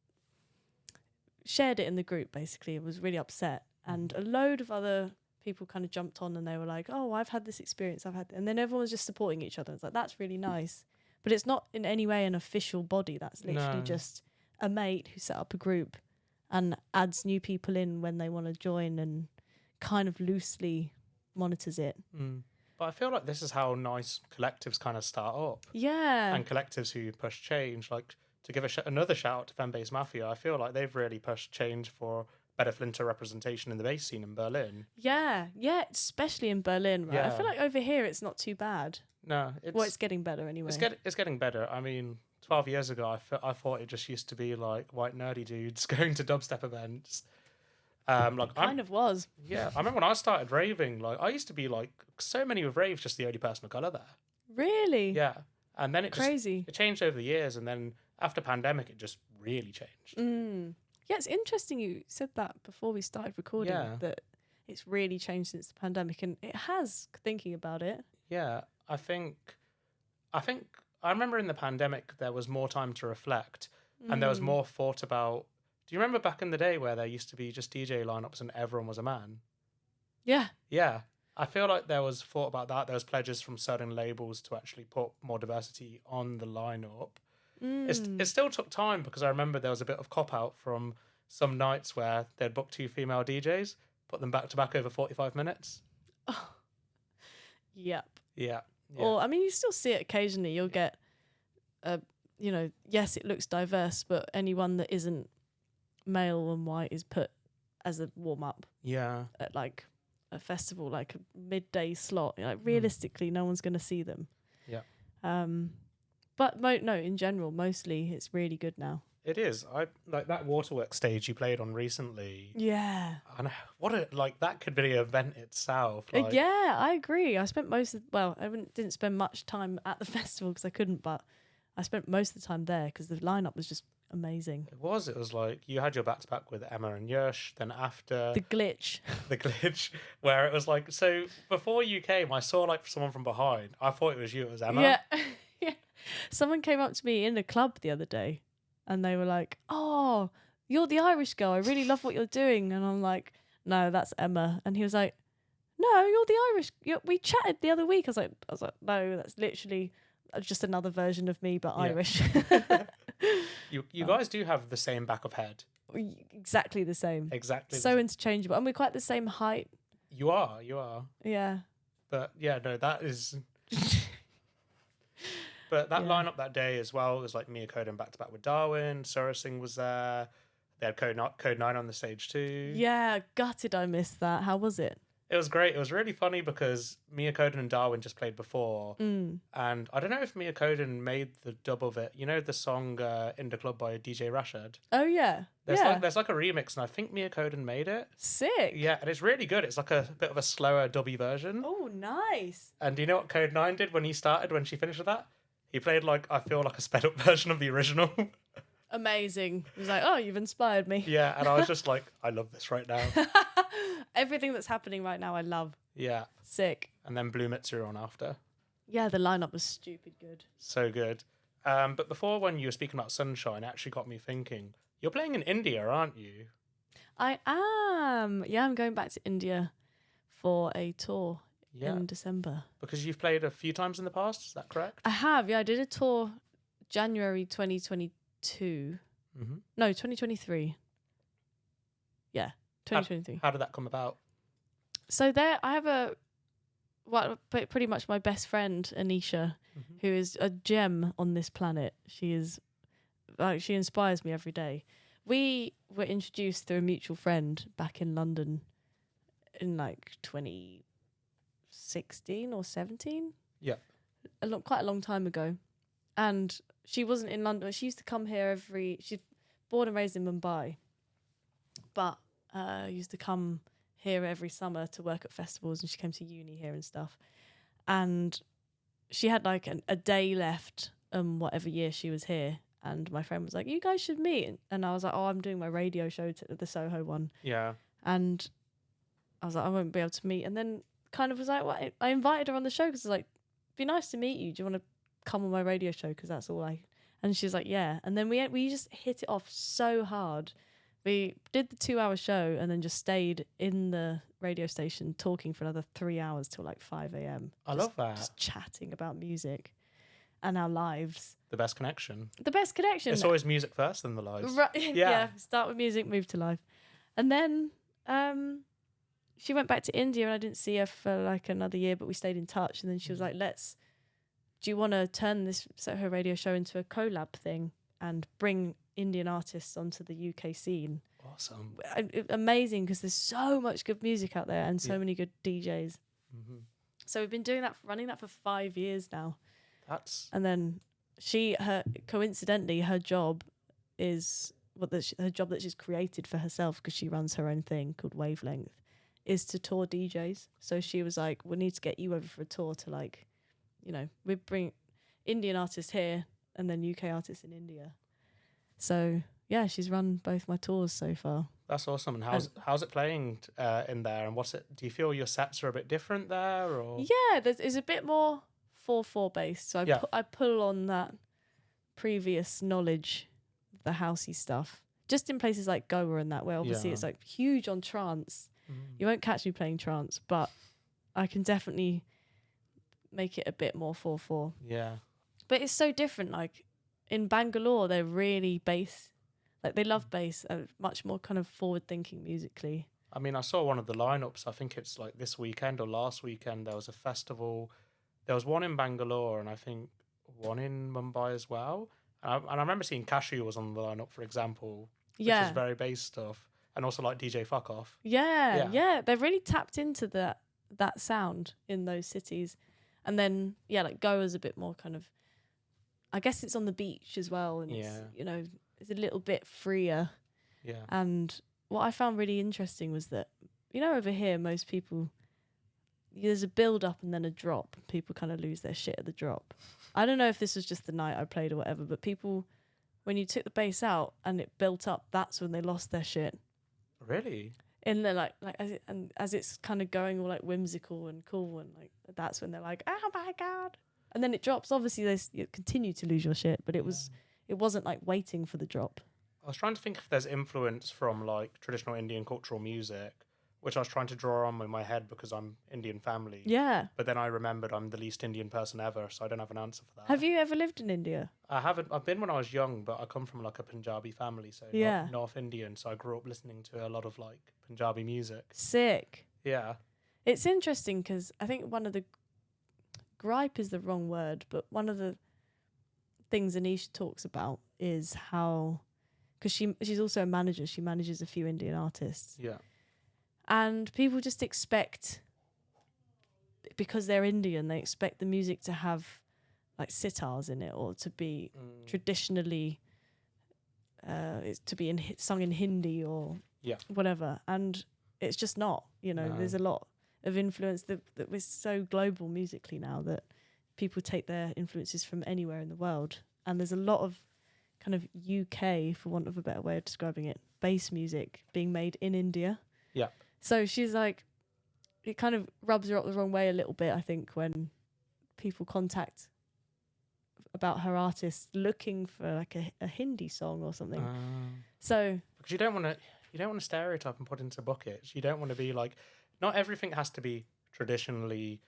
B: shared it in the group. Basically, was really upset, and a load of other people kind of jumped on, and they were like, "Oh, I've had this experience. And then everyone was just supporting each other. It's like, that's really nice, but it's not in any way an official body. That's literally just a mate who set up a group and adds new people in when they want to join, and kind of loosely monitors it.
A: But I feel like this is how nice collectives kind of start up.
B: Yeah.
A: And collectives who push change. Like, to give another shout out to Fembase Mafia, I feel like they've really pushed change for better Flinter representation in the bass scene in Berlin.
B: Yeah, especially in Berlin, right? Yeah. I feel like over here it's not too bad.
A: No,
B: it's getting better anyway.
A: It's getting better. I mean, 12 years ago, I thought it just used to be like white nerdy dudes going to dubstep events.
B: Kind of was.
A: Yeah, I remember when I started raving, like I used to be like, so many with raves, just the only person of colour there.
B: Really?
A: Yeah, and then it changed over the years, and then after pandemic, it just really changed.
B: Yeah, it's interesting you said that before we started recording, that it's really changed since the pandemic, and it has, thinking about it.
A: Yeah, I think I remember in the pandemic there was more time to reflect, and there was more thought about. Do you remember back in the day where there used to be just DJ lineups and everyone was a man?
B: Yeah.
A: Yeah. I feel like there was thought about that. There was pledges from certain labels to actually put more diversity on the lineup. It still took time, because I remember there was a bit of cop-out from some nights where they'd book 2 female DJs, put them back to back over 45 minutes.
B: Oh. Yep.
A: Yeah.
B: Or, I mean, you still see it occasionally. You'll get, yes, it looks diverse, but anyone that isn't male and white is put as a warm-up.
A: Yeah.
B: At, like, a festival, like a midday slot. Like, realistically, no one's going to see them.
A: Yeah.
B: But in general, mostly it's really good now.
A: It is. I like that Waterworks stage you played on recently.
B: Yeah.
A: And that could be an event itself. Like,
B: yeah, I agree. I spent didn't spend much time at the festival because I couldn't, but I spent most of the time there because the lineup was just amazing.
A: It was like you had your back-to-back with Emma and Yush, then after
B: the glitch
A: where it was like, so before you came, I saw like someone from behind. I thought it was you, it was Emma.
B: Yeah. Yeah. Someone came up to me in a club the other day and they were like, "Oh, you're the Irish girl. I really love what you're doing." And I'm like, "No, that's Emma." And he was like, "No, you're the Irish. We chatted the other week." I was like, "No, that's literally just another version of me, but Irish."
A: You guys do have the same back of head.
B: Exactly the same.
A: Exactly.
B: So interchangeable. And we're quite the same height.
A: You are.
B: Yeah.
A: But yeah, no, that is... But that lineup that day as well was like Mia Coden back to back with Darwin. Sura Singh was there. They had Code 9 on the stage too.
B: Yeah, gutted I missed that. How was it?
A: It was great. It was really funny because Mia Coden and Darwin just played before. And I don't know if Mia Coden made the dub of it. You know the song In the Club by DJ Rashad?
B: Oh, yeah.
A: There's like a remix, and I think Mia Coden made it.
B: Sick.
A: Yeah, and it's really good. It's like a bit of a slower dubby version.
B: Oh, nice.
A: And do you know what Code 9 did when she finished with that? He played I feel like a sped up version of the original.
B: Amazing. He was like, "Oh, you've inspired me."
A: Yeah, and I was just like, I love this right now.
B: Everything that's happening right now, I love.
A: Yeah.
B: Sick.
A: And then Blue Mitsu on after.
B: Yeah, the lineup was stupid good.
A: So good. But before, when you were speaking about Sunshine, it actually got me thinking, you're playing in India, aren't you?
B: I am. Yeah, I'm going back to India for a tour in December.
A: Because you've played a few times in the past, is that correct?
B: I have, yeah. I did a tour January 2022.
A: Mm-hmm.
B: No, 2023. Yeah, 2023.
A: How did that come about?
B: So I have pretty much my best friend, Anisha, who is a gem on this planet. She is, she inspires me every day. We were introduced through a mutual friend back in London in like 2016 or 17.
A: Yeah.
B: Quite a long time ago. And she wasn't in London. She used to come here she's born and raised in Mumbai, but used to come here every summer to work at festivals, and she came to uni here and stuff. And she had like a day left, whatever year she was here. And my friend was like, "You guys should meet." And I was like, "Oh, I'm doing my radio show, the Soho one."
A: Yeah.
B: And I was like, "I won't be able to meet." And then kind of was like, "Well," I invited her on the show because like, "Be nice to meet you. Do you want to come on my radio show?" Because that's all I. And she was like, "Yeah." And then we just hit it off so hard. We did the 2-hour show and then just stayed in the radio station talking for another 3 hours till like 5 a.m.
A: I love that.
B: Just chatting about music and our lives.
A: The best connection.
B: The best connection.
A: It's always music first, then the lives.
B: Right. Yeah. Start with music, move to life. And then she went back to India and I didn't see her for like another year, but we stayed in touch. And then she was like, do you want to turn this Soho radio show into a collab thing and bring Indian artists onto the UK scene?
A: Awesome.
B: Amazing, because there's so much good music out there and so many good DJs. Mm-hmm. So we've been running that for 5 years now. And then coincidentally, her job is her job that she's created for herself, because she runs her own thing called Wavelength, is to tour DJs. So she was like, "We need to get you over for a tour to like, we bring Indian artists here and then UK artists in India." So yeah, she's run both my tours so far.
A: That's awesome. And how's it playing in there? And do you feel your sets are a bit different there? Or
B: yeah, there's a bit more 4/4 based. So I pull on that previous knowledge, the housey stuff, just in places like Goa and that, where obviously it's like huge on trance. You won't catch me playing trance, but I can definitely make it a bit more 4/4.
A: Yeah.
B: But it's so different. Like in Bangalore, they're really bass. Like they love bass, much more kind of forward thinking musically.
A: I mean, I saw one of the lineups. I think it's like this weekend or last weekend. There was a festival. There was one in Bangalore and I think one in Mumbai as well. And I remember seeing Cashew was on the lineup, for example, which is very bass stuff. And also like DJ Fuck Off.
B: Yeah. They've really tapped into that sound in those cities. And then, like Goa's a bit more kind of, I guess it's on the beach as well. And it's, it's a little bit freer.
A: Yeah.
B: And what I found really interesting was that, over here, most people, there's a build up and then a drop. People kind of lose their shit at the drop. I don't know if this was just the night I played or whatever, but people, when you took the bass out and it built up, that's when they lost their shit.
A: Really?
B: And they're like as it's kind of going all like whimsical and cool, and like that's when they're like, "Oh my god!" And then it drops. Obviously, you continue to lose your shit, but it wasn't like waiting for the drop.
A: I was trying to think if there's influence from like traditional Indian cultural music, which I was trying to draw on in my head because I'm Indian family.
B: Yeah.
A: But then I remembered I'm the least Indian person ever, so I don't have an answer for that.
B: Have you ever lived in India?
A: I haven't. I've been when I was young, but I come from like a Punjabi family, so North Indian. So I grew up listening to a lot of like Punjabi music.
B: Sick.
A: Yeah.
B: It's interesting because I think one of the gripe is the wrong word, but one of the things Anisha talks about is how, because she's also a manager. She manages a few Indian artists.
A: Yeah.
B: And people just expect, because they're Indian, they expect the music to have like sitars in it, or to be traditionally, to be sung in Hindi or whatever. And it's just not, there's a lot of influence that we're so global musically now that people take their influences from anywhere in the world. And there's a lot of kind of UK, for want of a better way of describing it, bass music being made in India.
A: Yeah.
B: So she's like, it kind of rubs her up the wrong way a little bit, I think, when people contact about her artist looking for like a Hindi song or something. So
A: because you don't want to stereotype and put into buckets. You don't want to be like, not everything has to be traditionally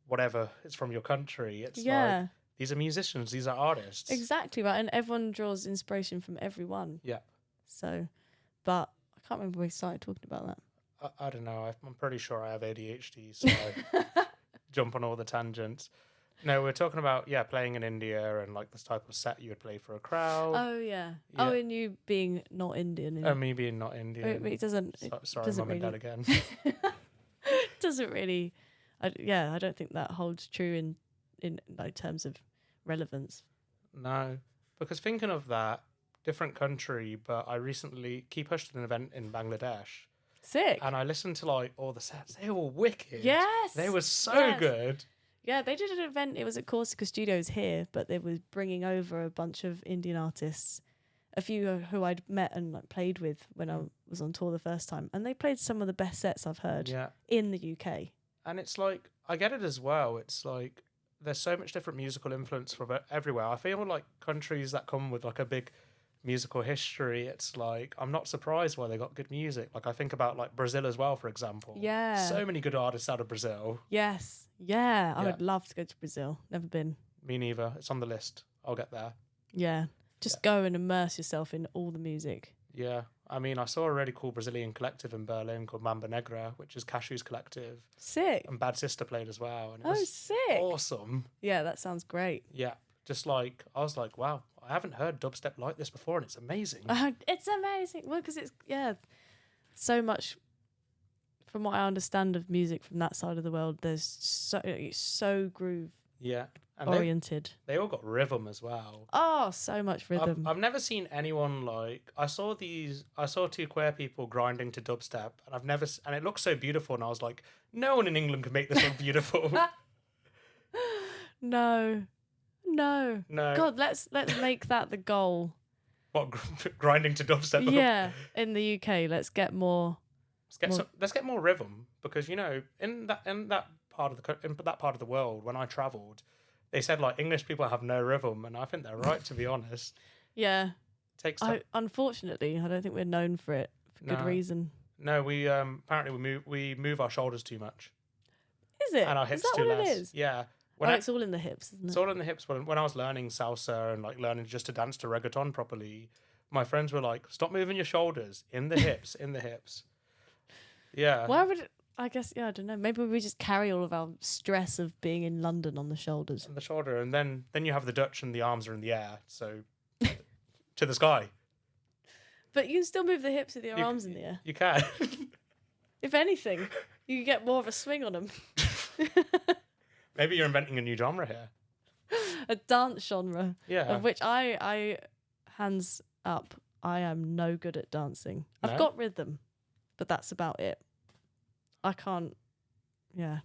A: whatever is from your country. It's like These are musicians. These are artists.
B: Exactly right. And everyone draws inspiration from everyone.
A: Yeah.
B: So, but I can't remember where we started talking about that.
A: I don't know. I'm pretty sure I have ADHD, so I jump on all the tangents. No, we're talking about playing in India and like this type of set you would play for a crowd.
B: Oh yeah. Oh, and you being not Indian.
A: And me being not Indian.
B: It doesn't.
A: Sorry,
B: doesn't
A: mum and
B: really,
A: dad again.
B: doesn't really. I don't think that holds true in like terms of relevance.
A: No, because thinking of that, different country, but I recently hosted an event in Bangladesh.
B: Sick.
A: And I listened to like all the sets. They were wicked.
B: Yes.
A: They were so good.
B: Yeah, they did an event. It was at Corsica Studios here, but they were bringing over a bunch of Indian artists, a few who I'd met and like played with when I was on tour the first time, and they played some of the best sets I've heard in the UK.
A: And it's like, I get it as well. It's like there's so much different musical influence from everywhere. I feel like countries that come with like a big musical history, it's like I'm not surprised why they got good music. Like I think about like Brazil as well, for example.
B: Yeah.
A: So many good artists out of Brazil.
B: Yes. Yeah. I would love to go to Brazil. Never been.
A: Me neither. It's on the list. I'll get there.
B: Yeah. Just go and immerse yourself in all the music.
A: Yeah. I mean, I saw a really cool Brazilian collective in Berlin called Mamba Negra, which is Cashu's collective.
B: Sick.
A: And Bad Sister played as well. And it was
B: sick.
A: Awesome.
B: Yeah, that sounds great.
A: Yeah. Just like, I was like, wow, I haven't heard dubstep like this before, and it's amazing.
B: It's amazing. Well, because it's, so much, from what I understand of music from that side of the world, it's so groove oriented.
A: They all got rhythm as well.
B: Oh, so much rhythm.
A: I've never seen anyone like, I saw two queer people grinding to dubstep, and it looked so beautiful, and I was like, no one in England can make this look beautiful.
B: No. God, let's make that the goal.
A: What, grinding to dubstep?
B: Yeah, in the UK, let's get more.
A: Let's get more rhythm, because in that part of the world, when I travelled, they said like English people have no rhythm, and I think they're right, to be honest.
B: Yeah.
A: Takes time.
B: Unfortunately, I don't think we're known for it for good reason.
A: No, we apparently we move our shoulders too much.
B: Is it?
A: And our hips
B: is that
A: too
B: what
A: less.
B: It is?
A: Yeah.
B: It's all in the hips, isn't it?
A: It's all in the hips. When I was learning salsa and like learning just to dance to reggaeton properly, my friends were like, "Stop moving your shoulders, in the hips, in the hips." Yeah.
B: Why would it? I guess I don't know. Maybe we just carry all of our stress of being in London on the shoulders.
A: On the shoulder, and then you have the Dutch, and the arms are in the air, so to the sky.
B: But you can still move the hips with your arms in the air.
A: You can.
B: If anything, you can get more of a swing on them.
A: Maybe you're inventing a new genre here.
B: A dance genre.
A: Yeah.
B: Of which I hands up, I am no good at dancing.
A: No?
B: I've got rhythm, but that's about it. I can't,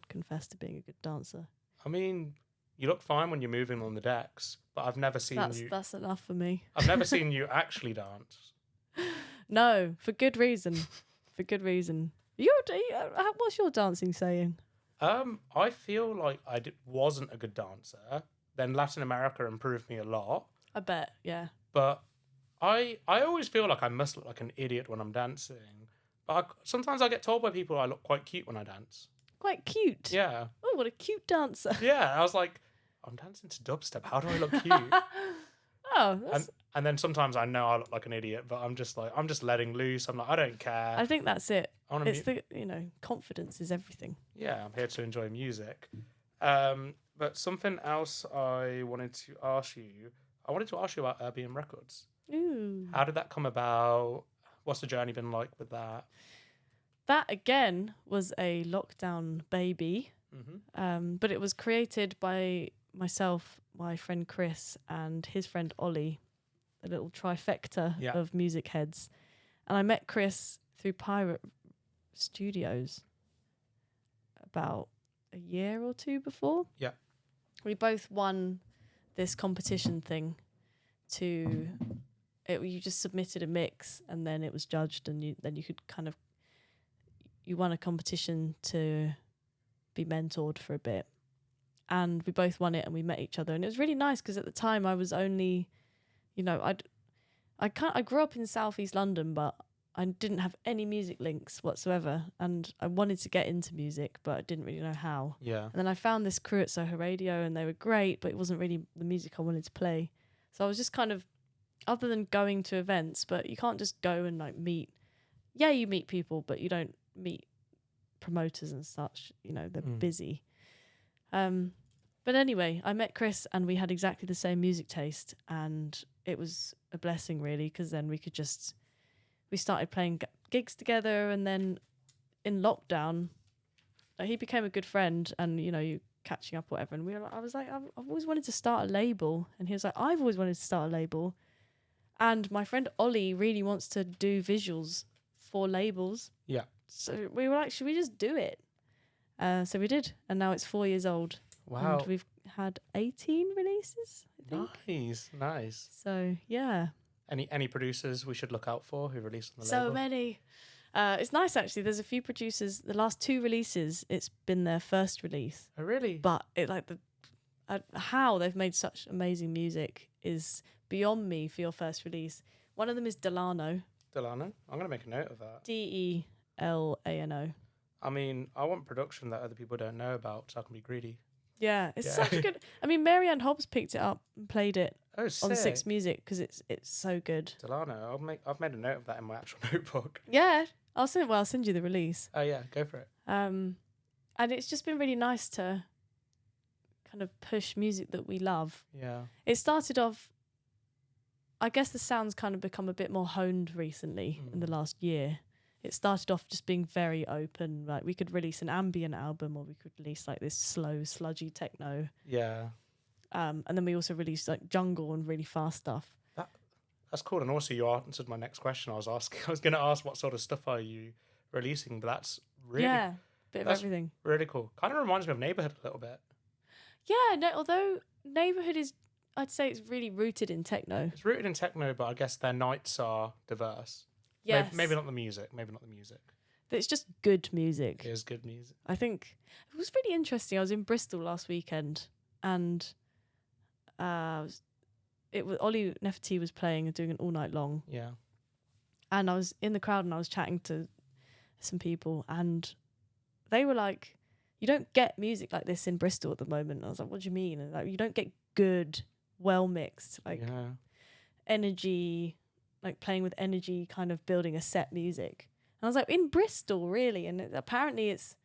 B: confess to being a good dancer.
A: I mean, you look fine when you're moving on the decks, but I've never seen you.
B: That's enough for me.
A: I've never seen you actually dance.
B: No, for good reason. For good reason. What's your dancing saying?
A: I feel like wasn't a good dancer. Then Latin America improved me a lot.
B: I bet, yeah.
A: But I always feel like I must look like an idiot when I'm dancing. But sometimes I get told by people I look quite cute when I dance.
B: Quite cute?
A: Yeah.
B: Oh, what a cute dancer.
A: Yeah, I was like, I'm dancing to dubstep. How do I look cute? And then sometimes I know I look like an idiot, but I'm just letting loose. I'm like, I don't care.
B: I think that's it. Confidence is everything.
A: Yeah, I'm here to enjoy music. But something else I wanted to ask you about Urbium Records.
B: Ooh.
A: How did that come about? What's the journey been like with that?
B: That, again, was a lockdown baby.
A: Mm-hmm.
B: But it was created by myself, my friend Chris, and his friend Ollie, a little trifecta of music heads. And I met Chris through Pirate Studios about a year or two before.
A: Yeah.
B: We both won this competition thing you just submitted a mix and then it was judged, and you could you won a competition to be mentored for a bit. And we both won it and we met each other, and it was really nice because at the time I was only, I grew up in Southeast London, but I didn't have any music links whatsoever, and I wanted to get into music, but I didn't really know how.
A: Yeah.
B: And then I found this crew at Soho Radio, and they were great, but it wasn't really the music I wanted to play. So I was just kind of, other than going to events, but you can't just go and like meet. Yeah, you meet people, but you don't meet promoters and such. You know, they're busy. But anyway, I met Chris, and we had exactly the same music taste, and it was a blessing really, because then we started playing gigs together, and then in lockdown, he became a good friend, and you know, you catching up, whatever. And I was like, I've always wanted to start a label, and he was like, I've always wanted to start a label, and my friend Ollie really wants to do visuals for labels.
A: Yeah.
B: So we were like, should we just do it? So we did, and now it's 4 years old.
A: Wow.
B: And we've had 18 releases, I think.
A: Nice.
B: So yeah.
A: Any producers we should look out for who released on the
B: So
A: label?
B: many. It's nice actually. There's a few producers. The last 2 releases, it's been their first release.
A: Oh really?
B: But it like how they've made such amazing music is beyond me for your first release. One of them is Delano.
A: Delano? I'm gonna make a note of that.
B: Delano.
A: I mean, I want production that other people don't know about, so I can be greedy.
B: Yeah, it's such a good. I mean, Mary Ann Hobbs picked it up and played it
A: Oh, sick.
B: on Six Music because it's so good.
A: Delano. I've made a note of that in my actual notebook.
B: Yeah, I'll send you the release.
A: Oh yeah, go for it.
B: And it's just been really nice to kind of push music that we love.
A: Yeah.
B: It started off. I guess the sound's kind of become a bit more honed recently in the last year. It started off just being very open. Like we could release an ambient album, or we could release like this slow, sludgy techno.
A: Yeah.
B: And then we also released like jungle and really fast stuff.
A: That's cool. And also you answered my next question. I was going to ask what sort of stuff are you releasing, but that's really
B: Bit of
A: that's
B: everything.
A: really cool. Kind of reminds me of Neighborhood a little bit.
B: Yeah, no, although Neighborhood is, I'd say it's really rooted in techno.
A: It's rooted in techno, but I guess their nights are diverse.
B: Yes.
A: Maybe not the music. But
B: it's just good music.
A: It is good music.
B: I think it was really interesting. I was in Bristol last weekend, and it was Ollie Nefertiti was playing and doing it all night long.
A: Yeah.
B: And I was in the crowd and I was chatting to some people, and they were like, "You don't get music like this in Bristol at the moment." And I was like, "What do you mean?" And like, you don't get good, well mixed, like energy, like playing with energy, kind of building a set music. And I was like, in Bristol, really? And apparently it's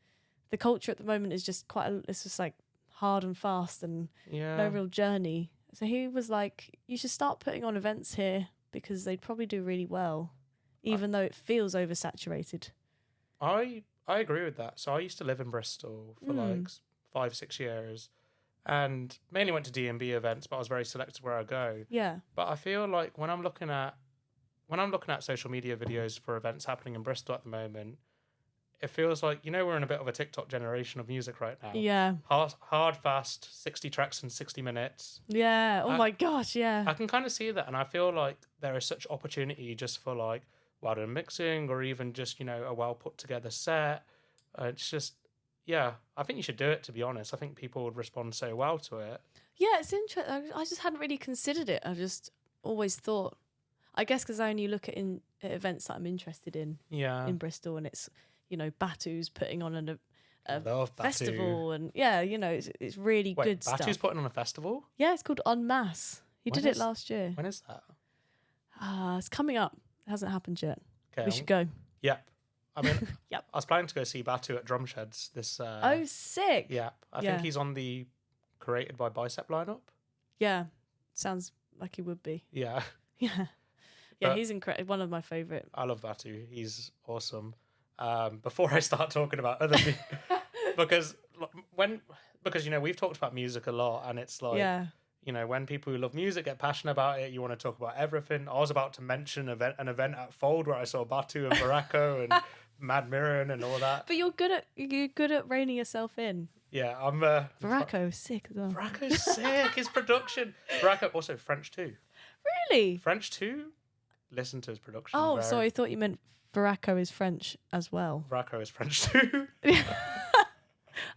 B: the culture at the moment is just it's just like hard and fast and no real journey. So he was like, you should start putting on events here because they'd probably do really well, even though it feels oversaturated.
A: I agree with that. So I used to live in Bristol for like 5-6 years, and mainly went to D&B events, but I was very selective where I go.
B: Yeah.
A: But I feel like when I'm looking at social media videos for events happening in Bristol at the moment, it feels like, we're in a bit of a TikTok generation of music right now.
B: Yeah.
A: Hard, fast, 60 tracks in 60 minutes.
B: Yeah. Oh my gosh, yeah.
A: I can kind of see that, and I feel like there is such opportunity just for like well done mixing, or even just, a well put together set. It's just, I think you should do it, to be honest. I think people would respond so well to it.
B: Yeah, it's interesting. I just hadn't really considered it. I just always thought, I guess because I only look at events that I'm interested in Bristol, and it's, Batu's putting on a festival, and it's really good stuff.
A: Batu's putting on a festival?
B: Yeah, it's called En Masse. He did it last year.
A: When is that?
B: It's coming up. It hasn't happened yet.
A: Okay,
B: we should go.
A: Yep. I mean,
B: yep.
A: I was planning to go see Batu at Drumsheds this.
B: Oh, sick!
A: Yeah, I think he's on the Created by Bicep lineup.
B: Yeah, sounds like he would be.
A: Yeah.
B: Yeah. Yeah, he's incredible. One of my favourite.
A: I love Batu. He's awesome. Before I start talking about other people, because we've talked about music a lot, and it's like, when people who love music get passionate about it, you want to talk about everything. I was about to mention an event at Fold where I saw Batu and Baracco and Mad Mirren and all that.
B: But you're good at reining yourself in.
A: Yeah, I'm.
B: Baracco's sick as well.
A: Baracco's sick. His production. Baracco also French too.
B: Really?
A: French too. Listen to his production.
B: Oh, sorry. I thought you meant Baracco is French as well.
A: Baracco is French too.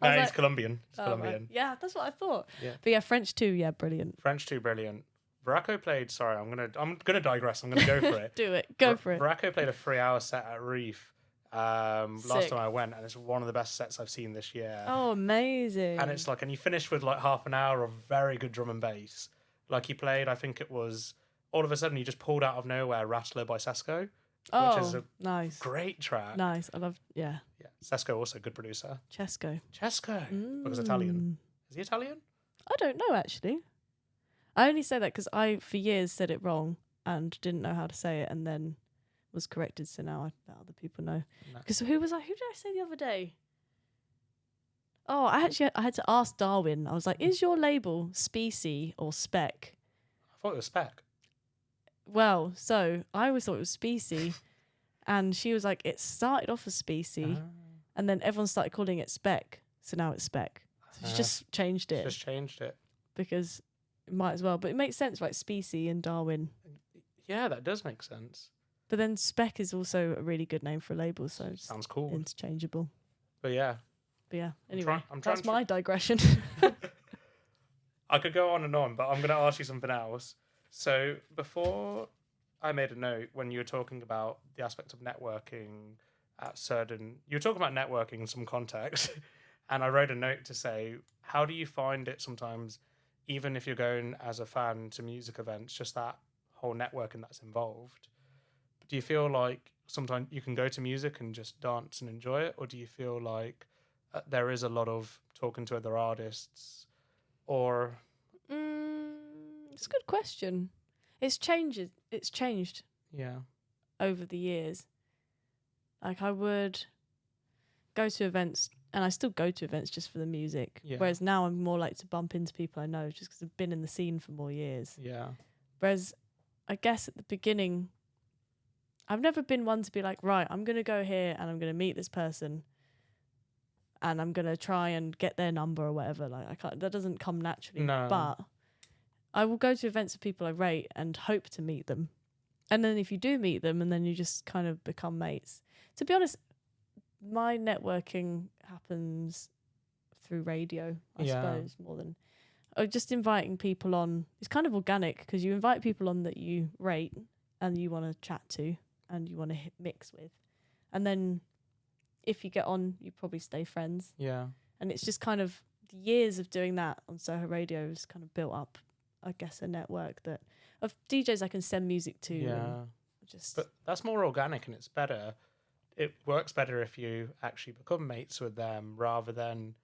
A: No, he's Colombian. He's Colombian.
B: Right. Yeah, that's what I thought.
A: Yeah.
B: But yeah, French too. Yeah, brilliant.
A: French too, brilliant. Baracco played. Sorry, I'm gonna digress. I'm gonna go for it.
B: Do it. Go for it.
A: Baracco played a 3-hour set at Reef. Last
B: Sick.
A: time I went, and it's one of the best sets I've seen this year.
B: Oh, amazing.
A: And it's like, and you finish with like half an hour of very good drum and bass. Like he played, I think it was, all of a sudden he just pulled out of nowhere Rattler by Sesko, which is a
B: nice.
A: great track.
B: Nice. I love, yeah.
A: Yeah, Sesko also a good producer.
B: Cesco.
A: Because Italian. Is he Italian?
B: I don't know, actually. I only say that because I, for years, said it wrong and didn't know how to say it and then was corrected. So now I let other people know. Because who did I say the other day? Oh, I had to ask Darwin. I was like, is your label Species or Spec?
A: I thought it was Spec.
B: Well, so I always thought it was Species. And she was like, it started off as Species. And then everyone started calling it Spec. So now it's Spec. So she just changed it.
A: Just changed it.
B: Because it might as well. But it makes sense, right? Species and Darwin.
A: Yeah, that does make sense.
B: But then Spec is also a really good name for a label. So it's
A: sounds cool.
B: Interchangeable.
A: But yeah.
B: Anyway, that's my digression.
A: I could go on and on, but I'm going to ask you something else. So before I made a note, when you were talking about the aspect of networking you were talking about networking in some context, and I wrote a note to say, how do you find it sometimes, even if you're going as a fan to music events, just that whole networking that's involved? Do you feel like sometimes you can go to music and just dance and enjoy it, or do you feel like there is a lot of talking to other artists, or?
B: It's a good question. It's changed.
A: Yeah.
B: Over the years. Like I would go to events, and I still go to events just for the music.
A: Yeah.
B: Whereas now I'm more like to bump into people I know just because I've been in the scene for more years.
A: Yeah.
B: Whereas I guess at the beginning, I've never been one to be like, right, I'm going to go here and I'm going to meet this person and I'm going to try and get their number or whatever. Like that doesn't come naturally.
A: No.
B: But I will go to events of people I rate and hope to meet them. And then if you do meet them and then you just kind of become mates. To be honest, my networking happens through radio, I suppose, more than just inviting people on. It's kind of organic because you invite people on that you rate and you want to chat to and you want to mix with. And then if you get on, you probably stay friends.
A: Yeah.
B: And it's just kind of the years of doing that on Soho Radio has kind of built up, I guess, a network of DJs I can send music to.
A: Yeah. But that's more organic and it's better. It works better if you actually become mates with them rather than,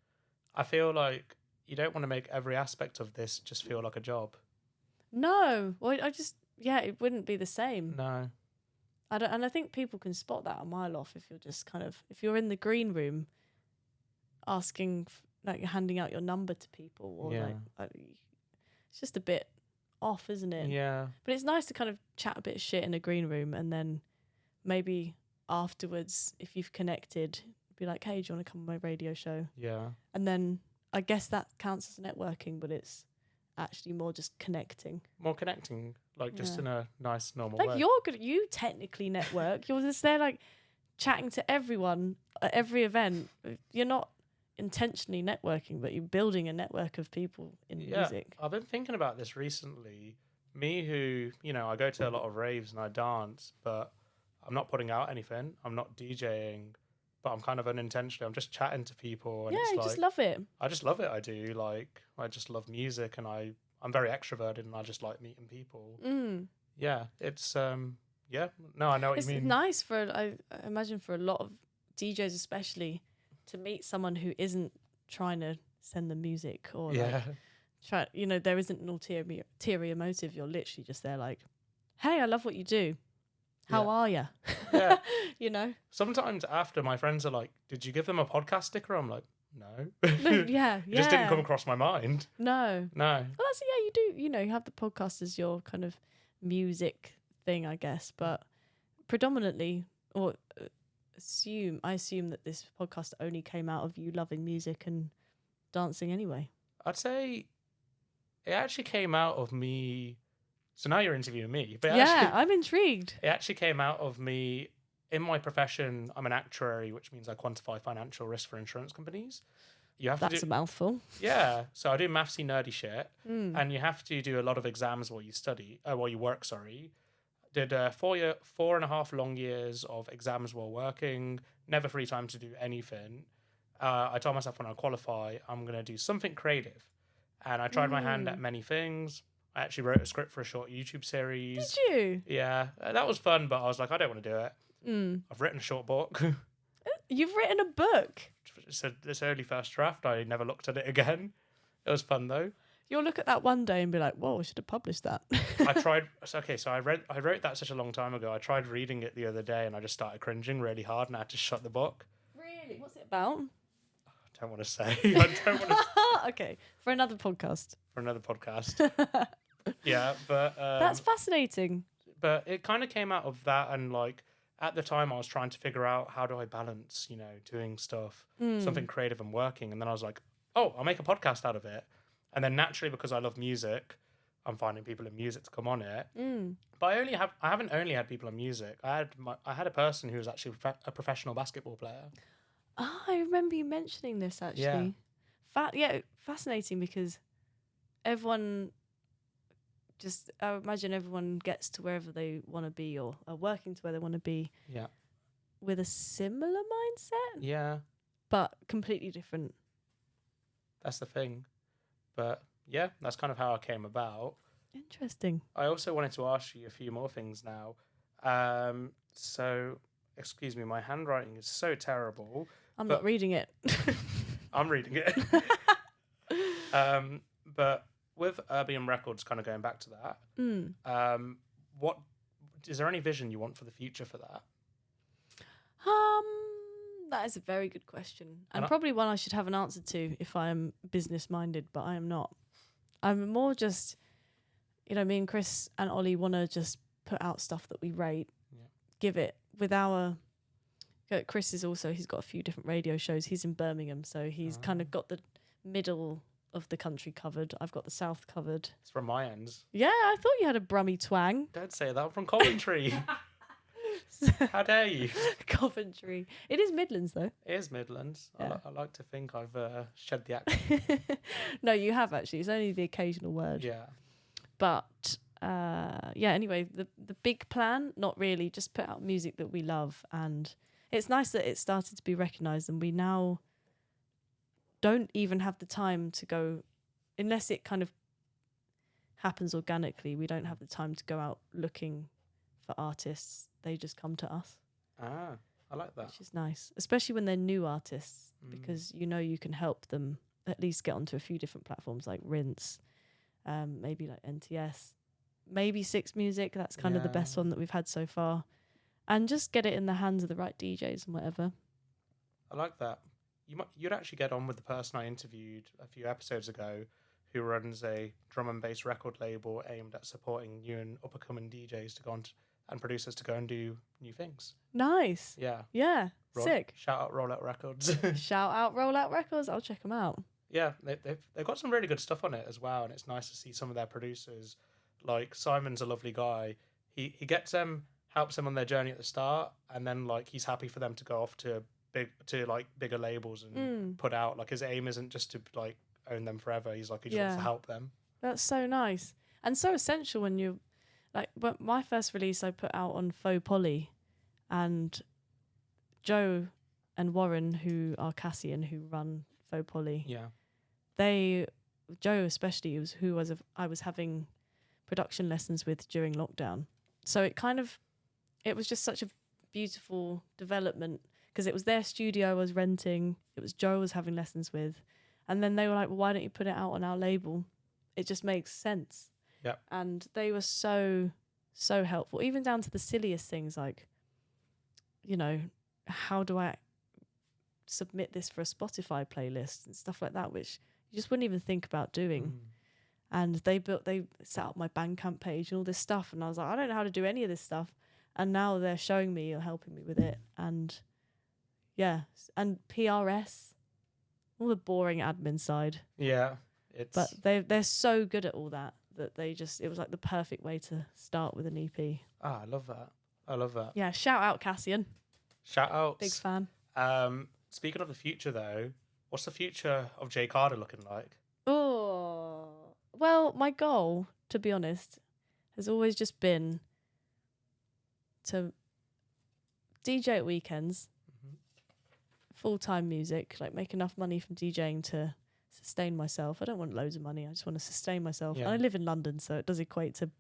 A: I feel like you don't want to make every aspect of this just feel like a job.
B: No. Well, it wouldn't be the same.
A: No.
B: And I think people can spot that a mile off if you're just if you're in the green room asking, like handing out your number to people or it's just a bit off, isn't it?
A: Yeah.
B: But it's nice to kind of chat a bit of shit in a green room and then maybe afterwards, if you've connected, be like, hey, do you want to come on my radio show?
A: Yeah.
B: And then I guess that counts as networking, but it's actually more just connecting.
A: More connecting, like just in a nice, normal
B: like
A: way.
B: you're good. You technically network. You're just there like chatting to everyone at every event. You're not intentionally networking, but you're building a network of people in music.
A: I've been thinking about this recently. Me who, I go to a lot of raves and I dance, but I'm not putting out anything. I'm not DJing, but I'm kind of unintentionally. I'm just chatting to people. And it's
B: you just love it.
A: I just love it. I do. Like, I just love music and I'm very extroverted and I just like meeting people. Yeah, it's, I know what you mean.
B: It's nice I imagine for a lot of DJs especially to meet someone who isn't trying to send them music or there isn't an ulterior motive. You're literally just there like, hey, I love what you do. How are you?
A: Yeah.
B: Sometimes
A: after my friends are like, did you give them a podcast sticker? I'm like, no.
B: Yeah.
A: It just didn't come across my mind.
B: No.
A: Well,
B: that's, you do, you have the podcast as your kind of music thing, I guess. But predominantly, or I assume that this podcast only came out of you loving music and dancing anyway.
A: I'd say it actually came out of me. So now you're interviewing me. But
B: I'm intrigued.
A: It actually came out of me in my profession. I'm an actuary, which means I quantify financial risk for insurance companies. you have
B: That's
A: to
B: a
A: do
B: mouthful.
A: yeah. So I do mathsy nerdy shit, and you have to do a lot of exams while you study, while you work. Sorry, did 4.5 long years of exams while working. Never free time to do anything. I told myself when I qualify, I'm gonna do something creative, and I tried my hand at many things. I actually wrote a script for a short YouTube series.
B: Did you?
A: Yeah, that was fun, but I was like, I don't want to do it.
B: Mm.
A: I've written a short book.
B: You've written a book.
A: It's this early first draft. I never looked at it again. It was fun though.
B: You'll look at that one day and be like, "Whoa, I should have published that."
A: I tried. Okay, so I wrote that such a long time ago. I tried reading it the other day, and I just started cringing really hard, and I had to shut the book.
B: Really? What's it about?
A: I don't want to say. I don't want to.
B: Okay, for another podcast.
A: For another podcast. Yeah, but
B: That's fascinating.
A: But it kind of came out of that, and like at the time, I was trying to figure out how do I balance, doing stuff, something creative and working, and then I was like, oh, I'll make a podcast out of it, and then naturally because I love music, I'm finding people in music to come on it. But I haven't only had people in music. I had a person who was actually a professional basketball player.
B: Oh, I remember you mentioning this actually. Yeah, fascinating because everyone. I imagine everyone gets to wherever they want to be or are working to where they want to be.
A: Yeah.
B: With a similar mindset.
A: Yeah.
B: But completely different.
A: That's the thing. But yeah, that's kind of how I came about.
B: Interesting.
A: I also wanted to ask you a few more things now. So, excuse me, my handwriting is so terrible.
B: I'm not reading it.
A: I'm reading it. But with Urbium Records, kind of going back to that, what is there any vision you want for the future for that?
B: That is a very good question, and probably one I should have an answer to if I am business minded, but I am not. I'm more just, me and Chris and Ollie want to just put out stuff that we rate, give it with our. Chris is also, he's got a few different radio shows. He's in Birmingham, so he's kind of got the middle of the country covered. I've got the south covered.
A: It's from my ends.
B: Yeah, I thought you had a Brummy twang.
A: Don't say that. I'm from Coventry. How dare you?
B: Coventry. It is Midlands, though.
A: It is Midlands.
B: Yeah.
A: I like to think I've shed the accent.
B: No, you have actually. It's only the occasional word.
A: Yeah.
B: But anyway, the big plan, not really, just put out music that we love. And it's nice that it started to be recognised, and we now don't even have the time to go, unless it kind of happens organically, we don't have the time to go out looking for artists. They just come to us.
A: Ah, I like that.
B: Which is nice, especially when they're new artists, because you can help them at least get onto a few different platforms like Rinse, maybe like NTS, maybe Six Music. That's kind of the best one that we've had so far. And just get it in the hands of the right DJs and whatever.
A: I like that. You'd actually get on with the person I interviewed a few episodes ago who runs a drum and bass record label aimed at supporting new and up-and-coming DJs to go on and producers to go and do new things.
B: Nice.
A: Yeah.
B: Yeah. Sick.
A: Shout out Rollout Records.
B: Shout out Rollout Records. I'll check them out.
A: Yeah, they've got some really good stuff on it as well, and it's nice to see some of their producers. Like Simon's a lovely guy. He gets them, helps them on their journey at the start, and then like he's happy for them to go off to bigger labels and put out. Like his aim isn't just to like own them forever. He's like he just wants to help them.
B: That's so nice and so essential when you like. But my first release I put out on Faux Poly, and Joe and Warren, who are Cassian, who run Faux Poly.
A: Yeah.
B: Joe especially was who I was having production lessons with during lockdown. So it was just such a beautiful development because it was their studio I was renting. It was Joe I was having lessons with. And then they were like, well, why don't you put it out on our label? It just makes sense.
A: Yeah.
B: And they were so, so helpful, even down to the silliest things like, how do I submit this for a Spotify playlist and stuff like that, which you just wouldn't even think about doing. And they set up my Bandcamp page and all this stuff. And I was like, I don't know how to do any of this stuff. And now they're showing me or helping me with it. And yeah, and PRS, all the boring admin side.
A: Yeah.
B: But they're so good at all that it was like the perfect way to start with an EP.
A: Ah, I love that.
B: Yeah, shout out Cassian.
A: Shout out.
B: Big fan.
A: Speaking of the future though, What's the future of Jay Carter looking like?
B: Oh, well, my goal, to be honest, has always just been to DJ at weekends, full-time music, like make enough money from DJing to sustain myself. I don't want loads of money. I just want to sustain myself.
A: Yeah.
B: And I live in London, so it does equate to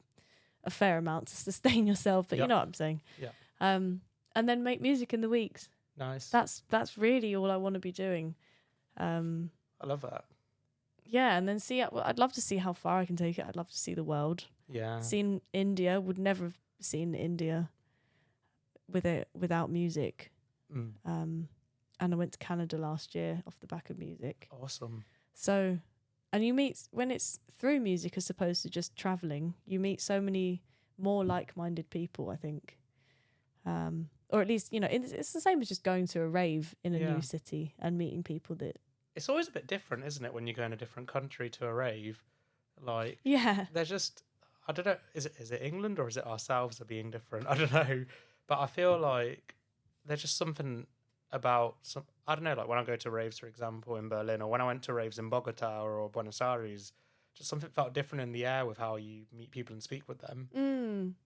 B: a fair amount to sustain yourself, but you know what I'm saying.
A: Yeah.
B: And then make music in the weeks.
A: Nice.
B: That's really all I want to be doing.
A: I love that.
B: Yeah, and then I'd love to see how far I can take it. I'd love to see the world.
A: Yeah.
B: Seen India, would never have seen India without music. And I went to Canada last year off the back of music.
A: Awesome.
B: So, and you meet, when it's through music as opposed to just traveling, you meet so many more like-minded people, I think. Or at least, you know, it's the same as just going to a rave in a new city and meeting people that...
A: It's always a bit different, isn't it, when you go in a different country to a rave? Like, they're just... I don't know, is it England or is it ourselves that are being different? I don't know. But I feel like there's just something about I don't know, like when I go to raves, for example, in Berlin, or when I went to raves in Bogota or Buenos Aires, just something felt different in the air with how you meet people and speak with them.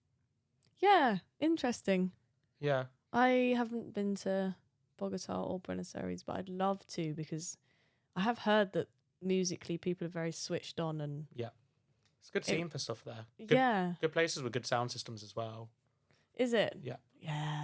B: Yeah, interesting.
A: Yeah.
B: I haven't been to Bogota or Buenos Aires, but I'd love to, because I have heard that musically people are very switched on, and
A: it's a good scene for stuff there. Good places with good sound systems as well.
B: Is it?
A: Yeah.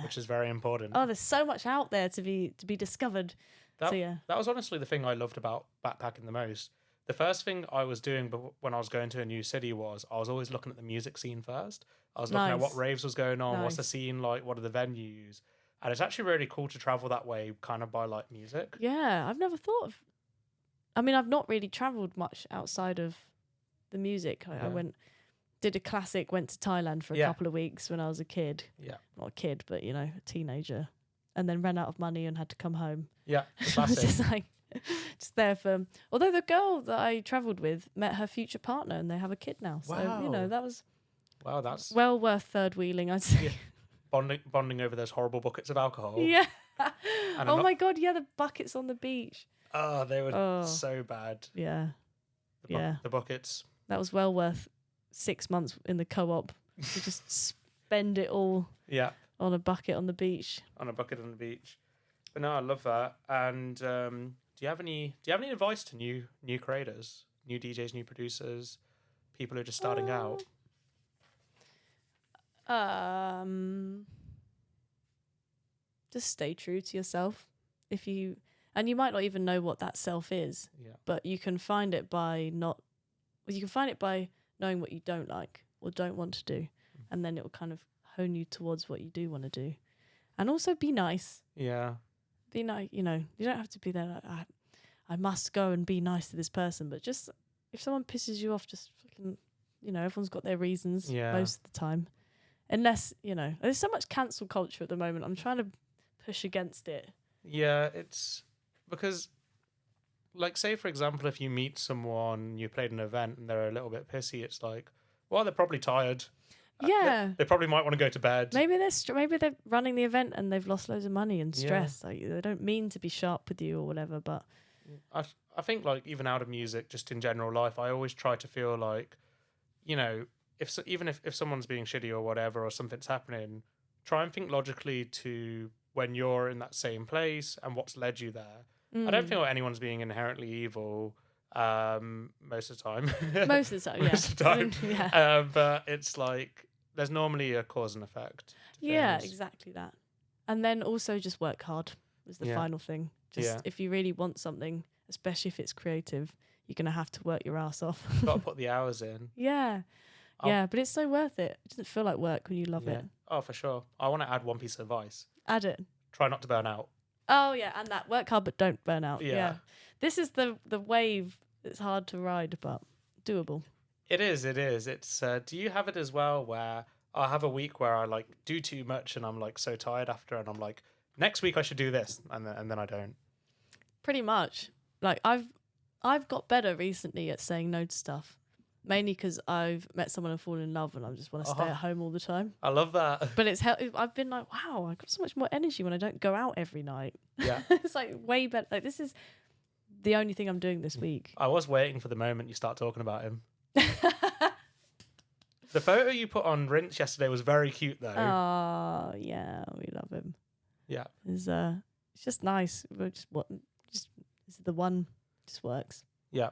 A: Which is very important.
B: Oh, there's so much out there to be discovered.
A: That was honestly the thing I loved about backpacking the most. The first thing I was doing when I was going to a new city was I was always looking at the music scene first. I was looking at what raves was going on, what's the scene like, what are the venues. And it's actually really cool to travel that way, kind of by like music.
B: Yeah, I've never thought of... I mean, I've not really travelled much outside of the music. I did a classic, went to Thailand for a couple of weeks when I was a kid. Yeah. Not a kid, but, you know, a teenager. And then ran out of money and had to come home.
A: Yeah, classic.
B: just there for... Although the girl that I travelled with met her future partner and they have a kid now. So, you know, that was...
A: Wow, that's...
B: well worth third wheeling, I'd say.
A: Yeah. Bonding over those horrible buckets of alcohol.
B: Yeah. Oh my God, yeah, the buckets on the beach.
A: Oh, they were so bad.
B: Yeah.
A: The buckets.
B: That was well worth 6 months in the co-op to just spend it all on a bucket on the beach.
A: But no, I love that. And do you have any advice to new creators, new DJs, new producers, people who are just starting out?
B: Just stay true to yourself. And you might not even know what that self is, but you can find it by knowing what you don't like or don't want to do, and then it will kind of hone you towards what you do want to do. And also be nice. Yeah. Be nice. You know, you don't have to be there like, I must go and be nice to this person, but just if someone pisses you off, just fucking, you know, everyone's got their reasons most of the time. Unless, you know, there's so much cancel culture at the moment. I'm trying to push against it. Yeah,
A: it's because, like, say, for example, if you meet someone, you played an event and they're a little bit pissy, it's like, well, they're probably tired.
B: Yeah.
A: They probably might want to go to bed.
B: Maybe they're running the event and they've lost loads of money and stressed. Like, they don't mean to be sharp with you or whatever, but...
A: I think, like, even out of music, just in general life, I always try to feel like, you know, even if someone's being shitty or whatever, or something's happening, try and think logically to when you're in that same place and what's led you there. I don't feel anyone's being inherently evil most of the time.
B: Most of the time,
A: yeah. But it's like there's normally a cause and effect.
B: Yeah, exactly that. And then also just work hard is the final thing. Just if you really want something, especially if it's creative, you're going to have to work your ass off.
A: You've got to put the hours in.
B: Yeah. Yeah, but it's so worth it. It doesn't feel like work when you love it.
A: Oh, for sure. I want to add one piece of advice.
B: Add it.
A: Try not to burn out.
B: Oh, yeah, and that. Work hard, but don't burn out. Yeah. This is the wave that's hard to ride, but doable.
A: It is. It's. Do you have it as well where I have a week where I, like, do too much and I'm, like, so tired after and I'm like, next week I should do this, and then I don't?
B: Pretty much. Like, I've got better recently at saying no to stuff. Mainly because I've met someone and fallen in love and I just want to stay at home all the time.
A: I love that.
B: But I've been like, wow, I've got so much more energy when I don't go out every night.
A: Yeah.
B: It's like way better. Like, this is the only thing I'm doing this week.
A: I was waiting for the moment you start talking about him. The photo you put on Rinse yesterday was very cute, though.
B: Oh, yeah, we love him.
A: Yeah.
B: It's just nice. This is the one, just works.
A: Yeah.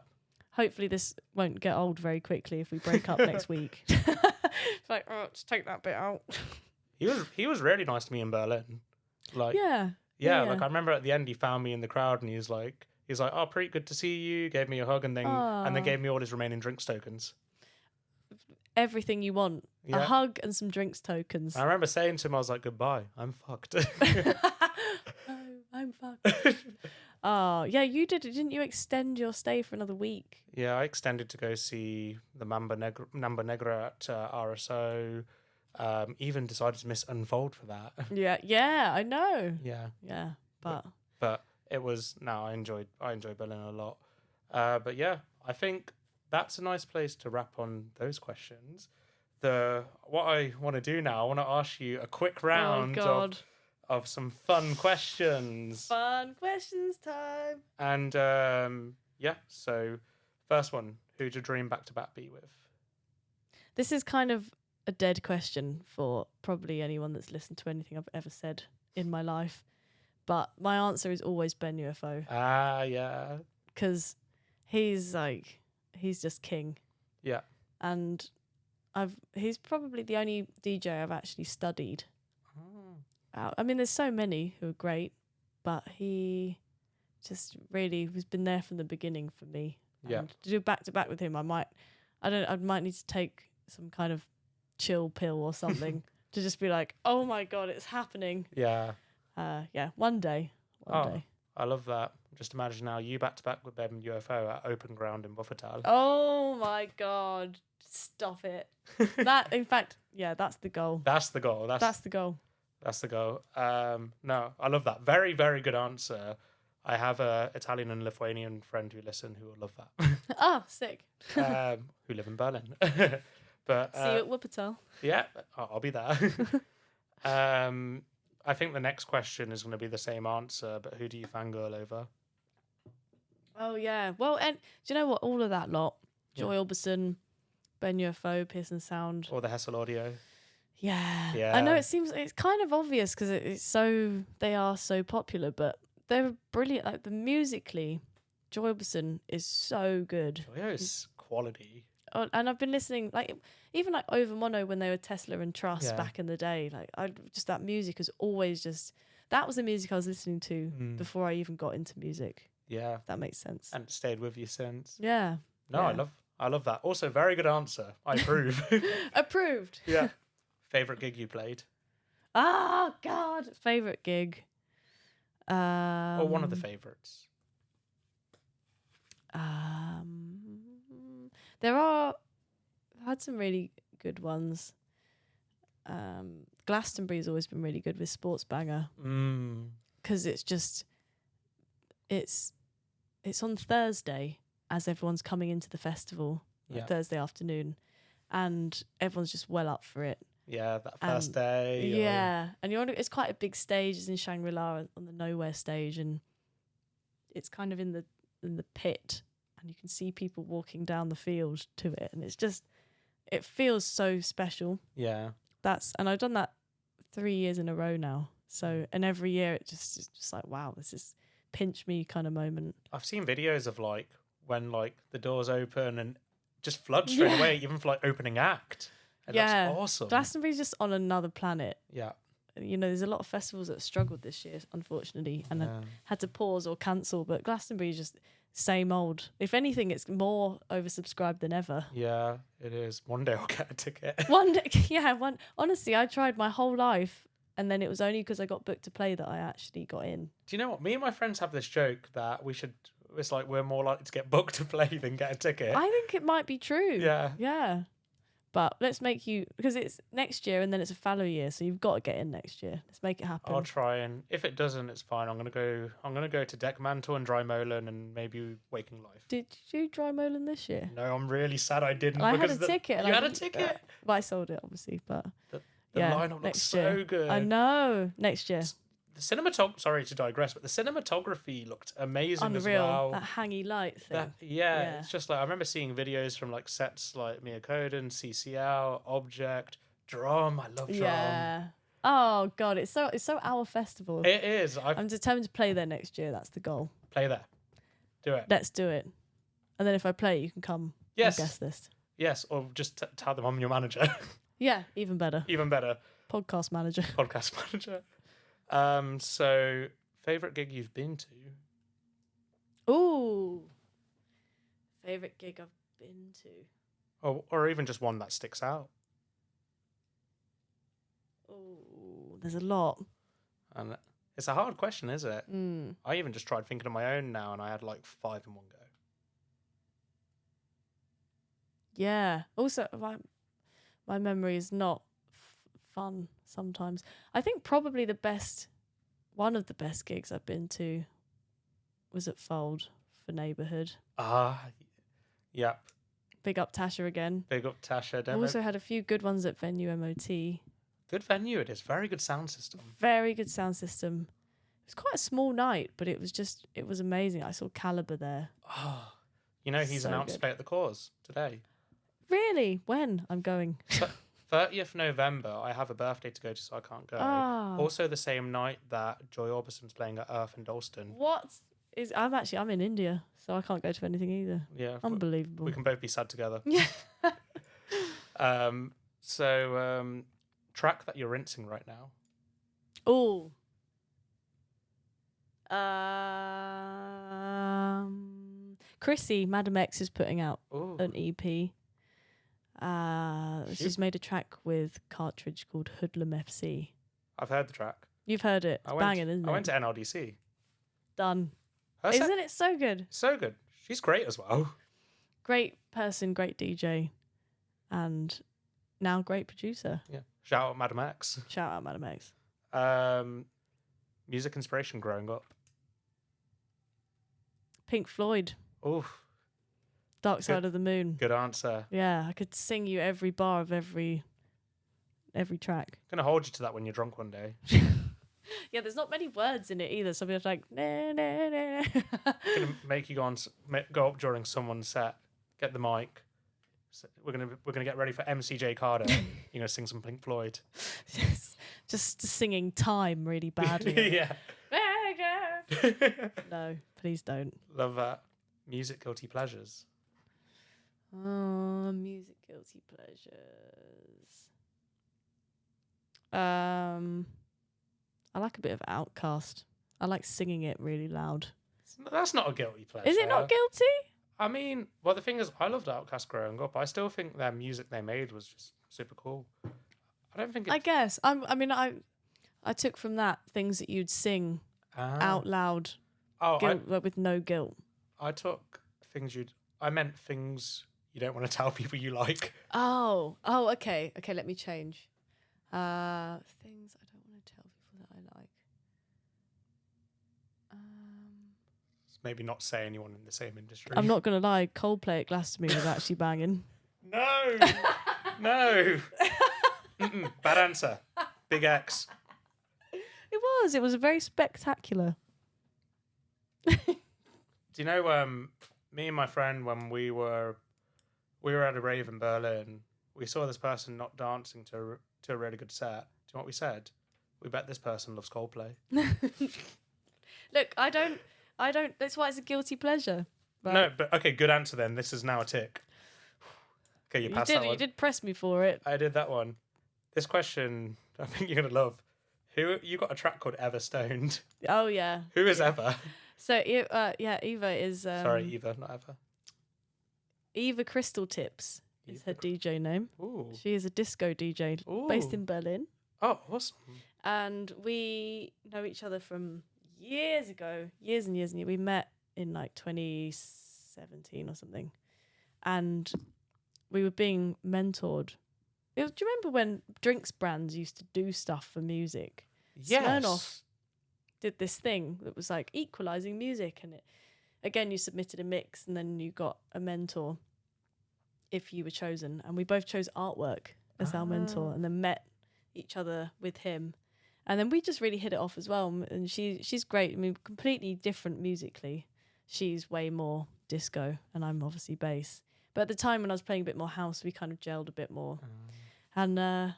B: Hopefully this won't get old very quickly if we break up next week. It's like, oh, just take that bit out.
A: He was really nice to me in Berlin. Like,
B: Yeah.
A: like I remember at the end he found me in the crowd and he's like, oh, pretty good to see you. Gave me a hug and then gave me all his remaining drinks tokens.
B: Everything you want.
A: Yeah.
B: A hug and some drinks tokens.
A: I remember saying to him, I was like, goodbye, I'm fucked.
B: Oh, I'm fucked. Oh, yeah, you did. Didn't you extend your stay for another week?
A: Yeah, I extended to go see the Namba Negra at RSO. Even decided to miss Unfold for that.
B: Yeah, I know.
A: Yeah,
B: but
A: it was. No, I enjoyed Berlin a lot. But yeah, I think that's a nice place to wrap on those questions. What I want to do now, I want to ask you a quick round of some fun questions.
B: Fun questions time.
A: And so first one, who'd your dream back-to-back be with?
B: This is kind of a dead question for probably anyone that's listened to anything I've ever said in my life. But my answer is always Ben UFO.
A: Ah, yeah.
B: Because he's just king.
A: Yeah.
B: And he's probably the only DJ I've actually studied. I mean, there's so many who are great, but he just really has been there from the beginning for me.
A: Yeah.
B: And to do back to back with him, I might need to take some kind of chill pill or something to just be like, oh my God, it's happening.
A: Yeah.
B: One day. One day.
A: I love that. Just imagine now you back to back with Ben UFO at Open Ground in Wuppertal.
B: Oh my God. Stop it. That, in fact, that's the goal.
A: That's the goal.
B: That's the goal.
A: That's the goal. No, I love that. Very, very good answer. I have a Italian and Lithuanian friend who listen who will love that.
B: Oh, sick.
A: Who live in Berlin. But
B: see you at Wuppertal.
A: Yeah, I'll be there. I think the next question is going to be the same answer, but who do you fangirl over?
B: Oh, yeah. Well, and do you know what? All of that lot. Joy Orbison, Ben UFO, Pearson Sound.
A: Or the Hessel Audio.
B: Yeah. I know it's kind of obvious because they are so popular, but they're brilliant. Like musically, Joy Orbison is so good.
A: Joy is quality.
B: Oh, and I've been listening, even Over Mono when they were Tesla and Trust back in the day. That music has always that was the music I was listening to before I even got into music.
A: Yeah,
B: if that makes sense.
A: And it stayed with you since.
B: Yeah.
A: No,
B: yeah.
A: I love that. Also, very good answer. I approve.
B: Approved.
A: Yeah. Favorite gig you played?
B: Oh God, favorite gig.
A: Or one of the favorites.
B: I've had some really good ones. Glastonbury's always been really good with Sports Banger. Because it's on Thursday as everyone's coming into the festival, Thursday afternoon, and everyone's just well up for it.
A: Yeah, that first day.
B: Yeah, and it's quite a big stage. It's in Shangri-La on the Nowhere stage, and it's kind of in the pit, and you can see people walking down the field to it, and it feels so special.
A: Yeah.
B: And I've done that 3 years in a row now. So, and every year it's just like, wow, this is pinch me kind of moment. I've
A: seen videos of when the doors open and just flood straight away, even for opening act. It looks awesome.
B: Glastonbury's just on another planet.
A: Yeah.
B: There's a lot of festivals that struggled this year, unfortunately, and had to pause or cancel. But Glastonbury's just same old. If anything, it's more oversubscribed than ever.
A: Yeah, it is. One day I'll get a ticket.
B: One day, honestly, I tried my whole life, and then it was only because I got booked to play that I actually got in.
A: Do you know what? Me and my friends have this joke that it's we're more likely to get booked to play than get a ticket.
B: I think it might be true.
A: Yeah.
B: Yeah. But let's make because it's next year and then it's a fallow year, so you've got to get in next year. Let's make it happen.
A: I'll try, and if it doesn't, it's fine. I'm gonna go to Deckmantle and Dry Molen and maybe Waking Life.
B: Did you do Dry Molen this year?
A: No, I'm really sad I didn't.
B: I had a ticket.
A: You had a ticket?
B: Well, I sold it obviously, but
A: the lineup looks so good.
B: I know. Next year.
A: Sorry to digress, but the cinematography looked amazing as
B: Unreal.
A: well.
B: That hangy light thing.
A: Yeah, it's just like I remember seeing videos from like sets like Mia Koden, CCL, Object, Drum. I love Drum.
B: Yeah. Oh god, it's so our festival.
A: It is.
B: I'm determined to play there next year. That's the goal.
A: Play there. Do it.
B: Let's do it. And then if I play, you can come
A: Yes.
B: on guest list.
A: Yes, or just tell them I'm your manager.
B: Yeah, even better.
A: Even better.
B: Podcast manager.
A: Podcast manager. So favorite gig you've been to?
B: Ooh. Favorite gig I've been to.
A: Or even just one that sticks out.
B: Oh, there's a lot.
A: And it's a hard question, isn't it?
B: Mm.
A: I even just tried thinking of my own now, and I had like 5 in one go.
B: Yeah. Also, my memory is not fun sometimes. I think probably one of the best gigs I've been to was at Fold for Neighbourhood.
A: Yep.
B: Big up Tasha again.
A: Big up Tasha.
B: I also had a few good ones at Venue MOT.
A: Good venue it is. Very good sound system.
B: Very good sound system. It was quite a small night, but it was amazing. I saw Caliber there.
A: Oh, he's
B: So
A: announced
B: good.
A: to play at the Cause today.
B: Really? When? I'm going.
A: 30th November, I have a birthday to go to, so I can't go. Also the same night that Joy Orbison's playing at Earth in Dalston.
B: I'm in India, so I can't go to anything either.
A: Yeah.
B: Unbelievable.
A: We can both be sad together.
B: Yeah.
A: Track that you're rinsing right now.
B: Oh. Chrissy, Madam X is putting out an EP. She's made a track with Cartridge called Hoodlum FC.
A: I've heard the track.
B: You've heard it. It's banging, isn't it?
A: I went to NLDC.
B: Done. Isn't it so good?
A: So good. She's great as well.
B: Great person, great DJ, and now great producer.
A: Yeah. Shout out Madam X.
B: Shout out Madam X.
A: Music inspiration growing up.
B: Pink Floyd.
A: Oof.
B: Dark Side of the Moon.
A: Good answer.
B: Yeah, I could sing you every bar of every track.
A: Gonna hold you to that when you're drunk one day.
B: Yeah, there's not many words in it either, so I'm like, nah, nah, nah.
A: Gonna make you go up during someone's set, get the mic. So we're gonna get ready for MCJ Carter. You're gonna sing some Pink Floyd.
B: Yes, just singing Time really badly.
A: Yeah.
B: No, please don't.
A: Love that. Music guilty pleasures.
B: Music guilty pleasures. I like a bit of Outkast. I like singing it really loud.
A: That's not a guilty pleasure.
B: Is it not guilty?
A: I mean, well, the thing is, I loved Outkast growing up. I still think their music they made was just super cool. I don't think.
B: I guess. I took from that things that you'd sing out loud, with no guilt.
A: I took things I meant things you don't want to tell people you like.
B: Oh, okay. Okay, let me change. Things I don't want to tell people that I like.
A: Maybe not say anyone in the same industry.
B: I'm not gonna lie, Coldplay at Glastonbury was actually banging.
A: No. Bad answer. Big X.
B: It was very spectacular.
A: Do you know, me and my friend, when we were at a rave in Berlin, we saw this person not dancing to a really good set. Do you know what we said? We bet this person loves Coldplay.
B: Look, I don't. That's why it's a guilty pleasure. But
A: No, but okay, good answer then. This is now a tick. Okay, you passed that one.
B: You did press me for it.
A: I did that one. This question, I think you're gonna love. You got a track called Ever Stoned.
B: Oh yeah.
A: Who is Ever?
B: So Eva is.
A: Sorry, Eva, not Ever.
B: Eva Crystal Tips is her DJ name.
A: Ooh.
B: She is a disco DJ based in Berlin.
A: Oh, awesome.
B: And we know each other from years ago, years and years. We met in like 2017 or something. And we were being mentored. Do you remember when drinks brands used to do stuff for music?
A: Yes.
B: Smirnoff did this thing that was like equalizing music, and you submitted a mix and then you got a mentor if you were chosen, and we both chose artwork as our mentor and then met each other with him, And then we just really hit it off as well. And she's great. I mean, completely different musically. She's way more disco and I'm obviously bass. But at the time when I was playing a bit more house, we kind of gelled a bit more. And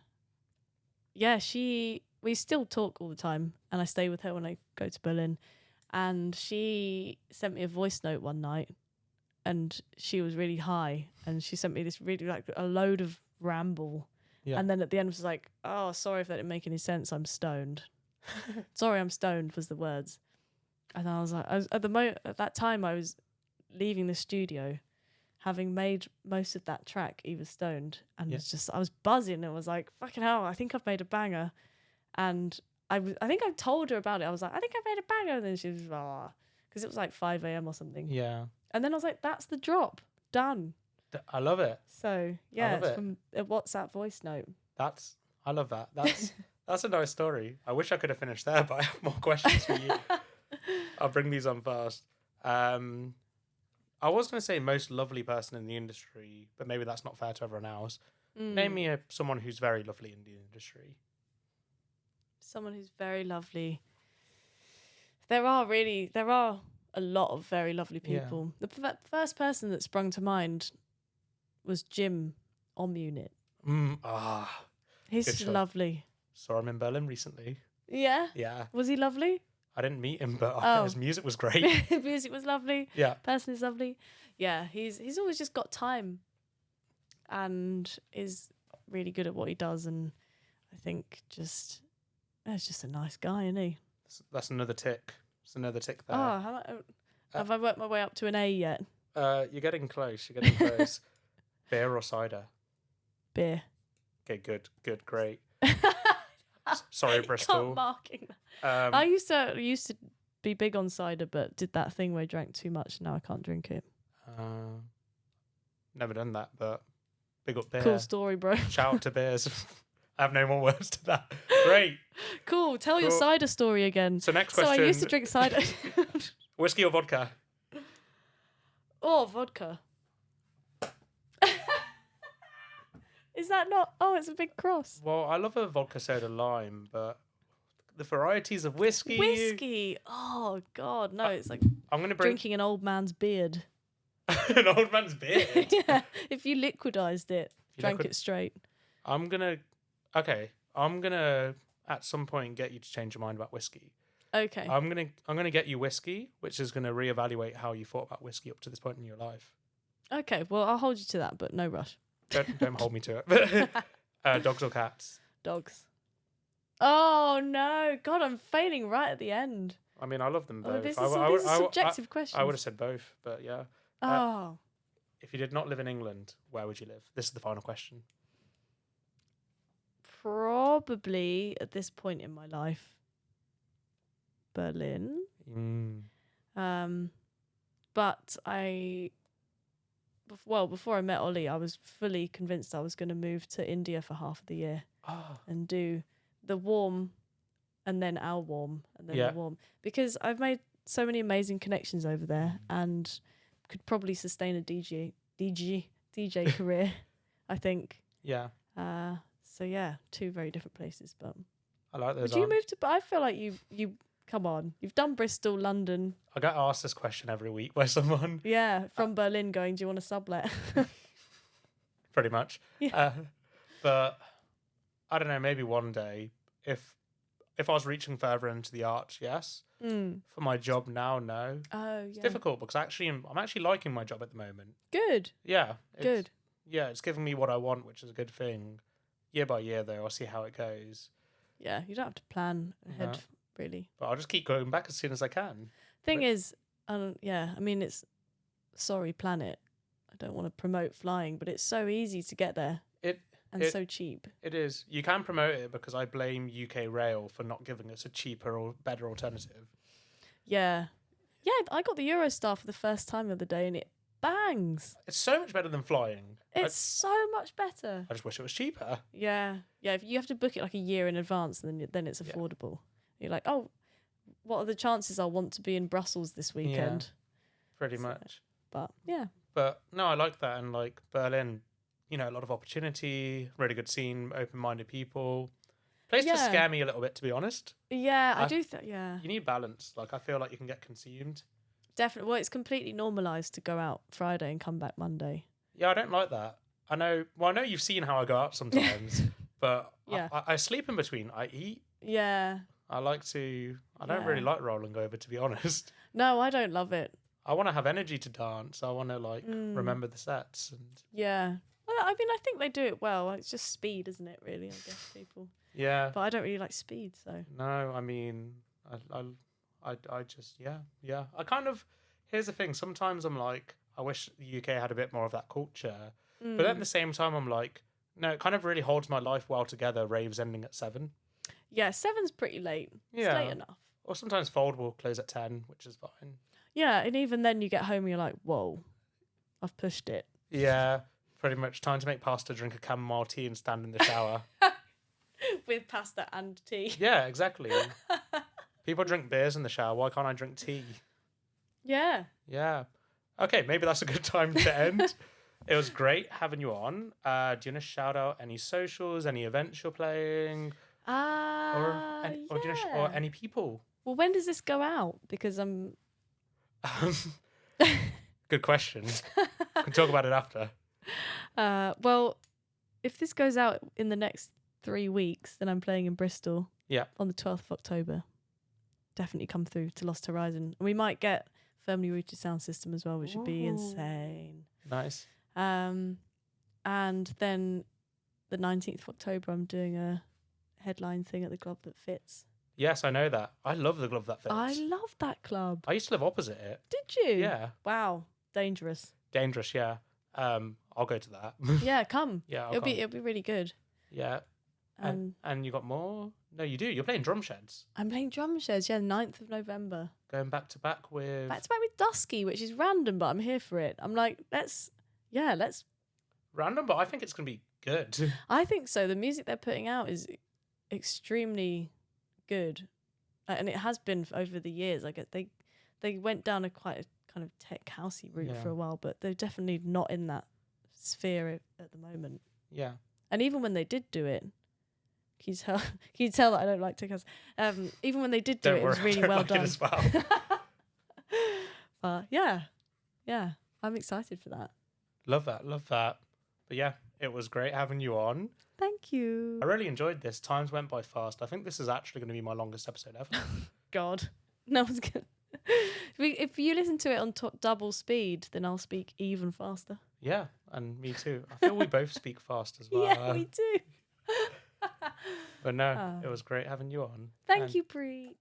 B: we still talk all the time. And I stay with her when I go to Berlin. And she sent me a voice note one night and she was really high. And she sent me this really like a load of ramble. Yeah. And then at the end was like, oh, sorry if that didn't make any sense. I'm stoned. Sorry, I'm stoned was the words. And I was like, at that time I was leaving the studio, having made most of that track, Eva Stoned, and I was buzzing. And was like, fucking hell, I think I've made a banger. And I think I told her about it. I was like, I think I made a banger. And then she was because it was like 5 a.m. or something. Yeah. And then I was like, that's the drop. Done.
A: I love it.
B: So yeah, it's from a WhatsApp voice note.
A: I love that. That's a nice story. I wish I could have finished there, but I have more questions for you. I'll bring these on fast. I was going to say most lovely person in the industry, but maybe that's not fair to everyone else. Name me someone who's very lovely in the industry.
B: Someone who's very lovely. There are a lot of very lovely people. Yeah. The first person that sprung to mind was Jim on Unit. He's lovely.
A: Saw him in Berlin recently.
B: Yeah?
A: Yeah.
B: Was he lovely?
A: I didn't meet him, but his music was great.
B: His music was lovely.
A: Yeah.
B: Person is lovely. Yeah, he's always just got time and is really good at what he does. And I think he's just a nice guy, isn't he?
A: That's another tick. It's another tick there.
B: Have I worked my way up to an A yet?
A: You're getting close. Beer or cider?
B: Beer.
A: Okay, good, great. Sorry, Bristol.
B: Can't marking that. I used to be big on cider, but did that thing where I drank too much. Now I can't drink it.
A: Never done that, but big up beer.
B: Cool story, bro.
A: Shout out to beers. I have no more words to that. Great.
B: Cool. Tell your cider story again.
A: So next question.
B: So I used to drink cider.
A: Whiskey or vodka?
B: Oh, vodka. Is that not? Oh, it's a big cross.
A: Well, I love a vodka soda lime, but the varieties of whiskey.
B: Whiskey. Oh God, no! It's like drinking an old man's beard.
A: An old man's beard.
B: Yeah. If you liquidized it, drank it straight.
A: I'm gonna at some point get you to change your mind about whiskey.
B: Okay.
A: I'm gonna get you whiskey, which is gonna reevaluate how you thought about whiskey up to this point in your life.
B: Okay. Well, I'll hold you to that, but no rush.
A: Don't hold me to it. Dogs or cats?
B: Dogs. Oh no! God, I'm failing right at the end.
A: I mean, I love them both.
B: This is a subjective question.
A: I would have said both, but yeah. If you did not live in England, where would you live? This is the final question.
B: Probably at this point in my life, Berlin. But before I met Ollie, I was fully convinced I was going to move to India for half of the year and do the warm and then our warm and then the warm, because I've made so many amazing connections over there and could probably sustain a DJ career, I think.
A: Yeah.
B: So yeah, two very different places, but
A: I like those.
B: Would you move to? But I feel like you come on, you've done Bristol, London.
A: I get asked this question every week by someone.
B: Yeah, from Berlin, going, do you want to sublet?
A: Pretty much.
B: Yeah.
A: But I don't know. Maybe one day, if I was reaching further into the arts, yes. For my job now, no.
B: Oh, yeah.
A: It's difficult because I'm actually liking my job at the moment.
B: Good.
A: Yeah.
B: Good.
A: Yeah, it's giving me what I want, which is a good thing. Year by year, though, I'll see how it goes.
B: Yeah, you don't have to plan ahead, really.
A: But I'll just keep going back as soon as I can.
B: Thing is, I mean, it's sorry, planet. I don't want to promote flying, but it's so easy to get there. So cheap.
A: It is. You can promote it because I blame UK Rail for not giving us a cheaper or better alternative.
B: Yeah. Yeah, I got the Eurostar for the first time the other day and it bangs.
A: It's so much better than flying.
B: It's so much better.
A: I just wish it was cheaper.
B: Yeah. Yeah, if you have to book it like a year in advance, then it's affordable. You're like, oh, what are the chances I'll want to be in Brussels this weekend?
A: Yeah, pretty much.
B: But, yeah.
A: But, no, I like that. And, like, Berlin, a lot of opportunity, really good scene, open-minded people. Plays just scare me a little bit, to be honest.
B: Yeah, I do. Yeah,
A: you need balance. Like I feel like you can get consumed.
B: Definitely. Well, it's completely normalised to go out Friday and come back Monday.
A: Yeah, I don't like that. I know. Well, I know you've seen how I go out sometimes, but
B: Yeah.
A: I sleep in between. I eat.
B: Yeah.
A: I like to. I don't really like rolling over, to be honest.
B: No, I don't love it.
A: I want to have energy to dance. I want to remember the sets and.
B: Yeah. Well, I mean, I think they do it well. It's just speed, isn't it? Really, I guess people.
A: Yeah.
B: But I don't really like speed, so.
A: No, I mean, I just yeah. I kind of. Here's the thing. Sometimes I'm like, I wish the UK had a bit more of that culture, but then at the same time, I'm like, no, it kind of really holds my life well together. Raves ending at 7.
B: Yeah, 7's pretty late.
A: Yeah.
B: It's late enough.
A: Or sometimes Fold will close at 10, which is fine.
B: Yeah, and even then you get home and you're like, whoa, I've pushed it.
A: Yeah, pretty much. Time to make pasta, drink a chamomile tea, and stand in the shower.
B: With pasta and tea.
A: Yeah, exactly. People drink beers in the shower. Why can't I drink tea?
B: Yeah.
A: Yeah. Okay, maybe that's a good time to end. It was great having you on. Do you want to shout out any socials, any events you're playing? Or any people?
B: Well, when does this go out? Because I'm...
A: Good question. We can talk about it after.
B: Well, if this goes out in the next 3 weeks, then I'm playing in Bristol.
A: Yeah.
B: On the 12th of October. Definitely come through to Lost Horizon. We might get firmly rooted sound system as well, which would be insane.
A: Nice.
B: And then the 19th of October, I'm doing a headline thing at the Glove That Fits.
A: Yes, I know that. I love the Glove That Fits.
B: I love that club.
A: I used to live opposite it.
B: Did you?
A: Yeah.
B: Wow. Dangerous.
A: Dangerous, yeah. I'll go to that.
B: Yeah, come.
A: Yeah,
B: it'll be really good.
A: Yeah. And you got more? No, you do. You're playing Drum Sheds.
B: I'm playing Drum Sheds, 9th of November.
A: Going back to back with
B: Dusky, which is random, but I'm here for it. I'm like, let's.
A: Random, but I think it's going to be good.
B: I think so. The music they're putting out is extremely good. And it has been over the years. Like they went down quite a kind of tech housey route for a while, but they're definitely not in that sphere at the moment.
A: Yeah.
B: And even when they did do it, can you tell that I don't like tech house? Even when they did do it was really well done.
A: As well.
B: But yeah, I'm excited for that.
A: Love that. But yeah, it was great having you on.
B: Thank you.
A: I really enjoyed this. Times went by fast. I think this is actually going to be my longest episode ever.
B: God, no one's good. If you listen to it on double speed, then I'll speak even faster.
A: Yeah, and me too. I feel we both speak fast as well.
B: Yeah, we do.
A: But no, it was great having you on.
B: Thank you, Preet.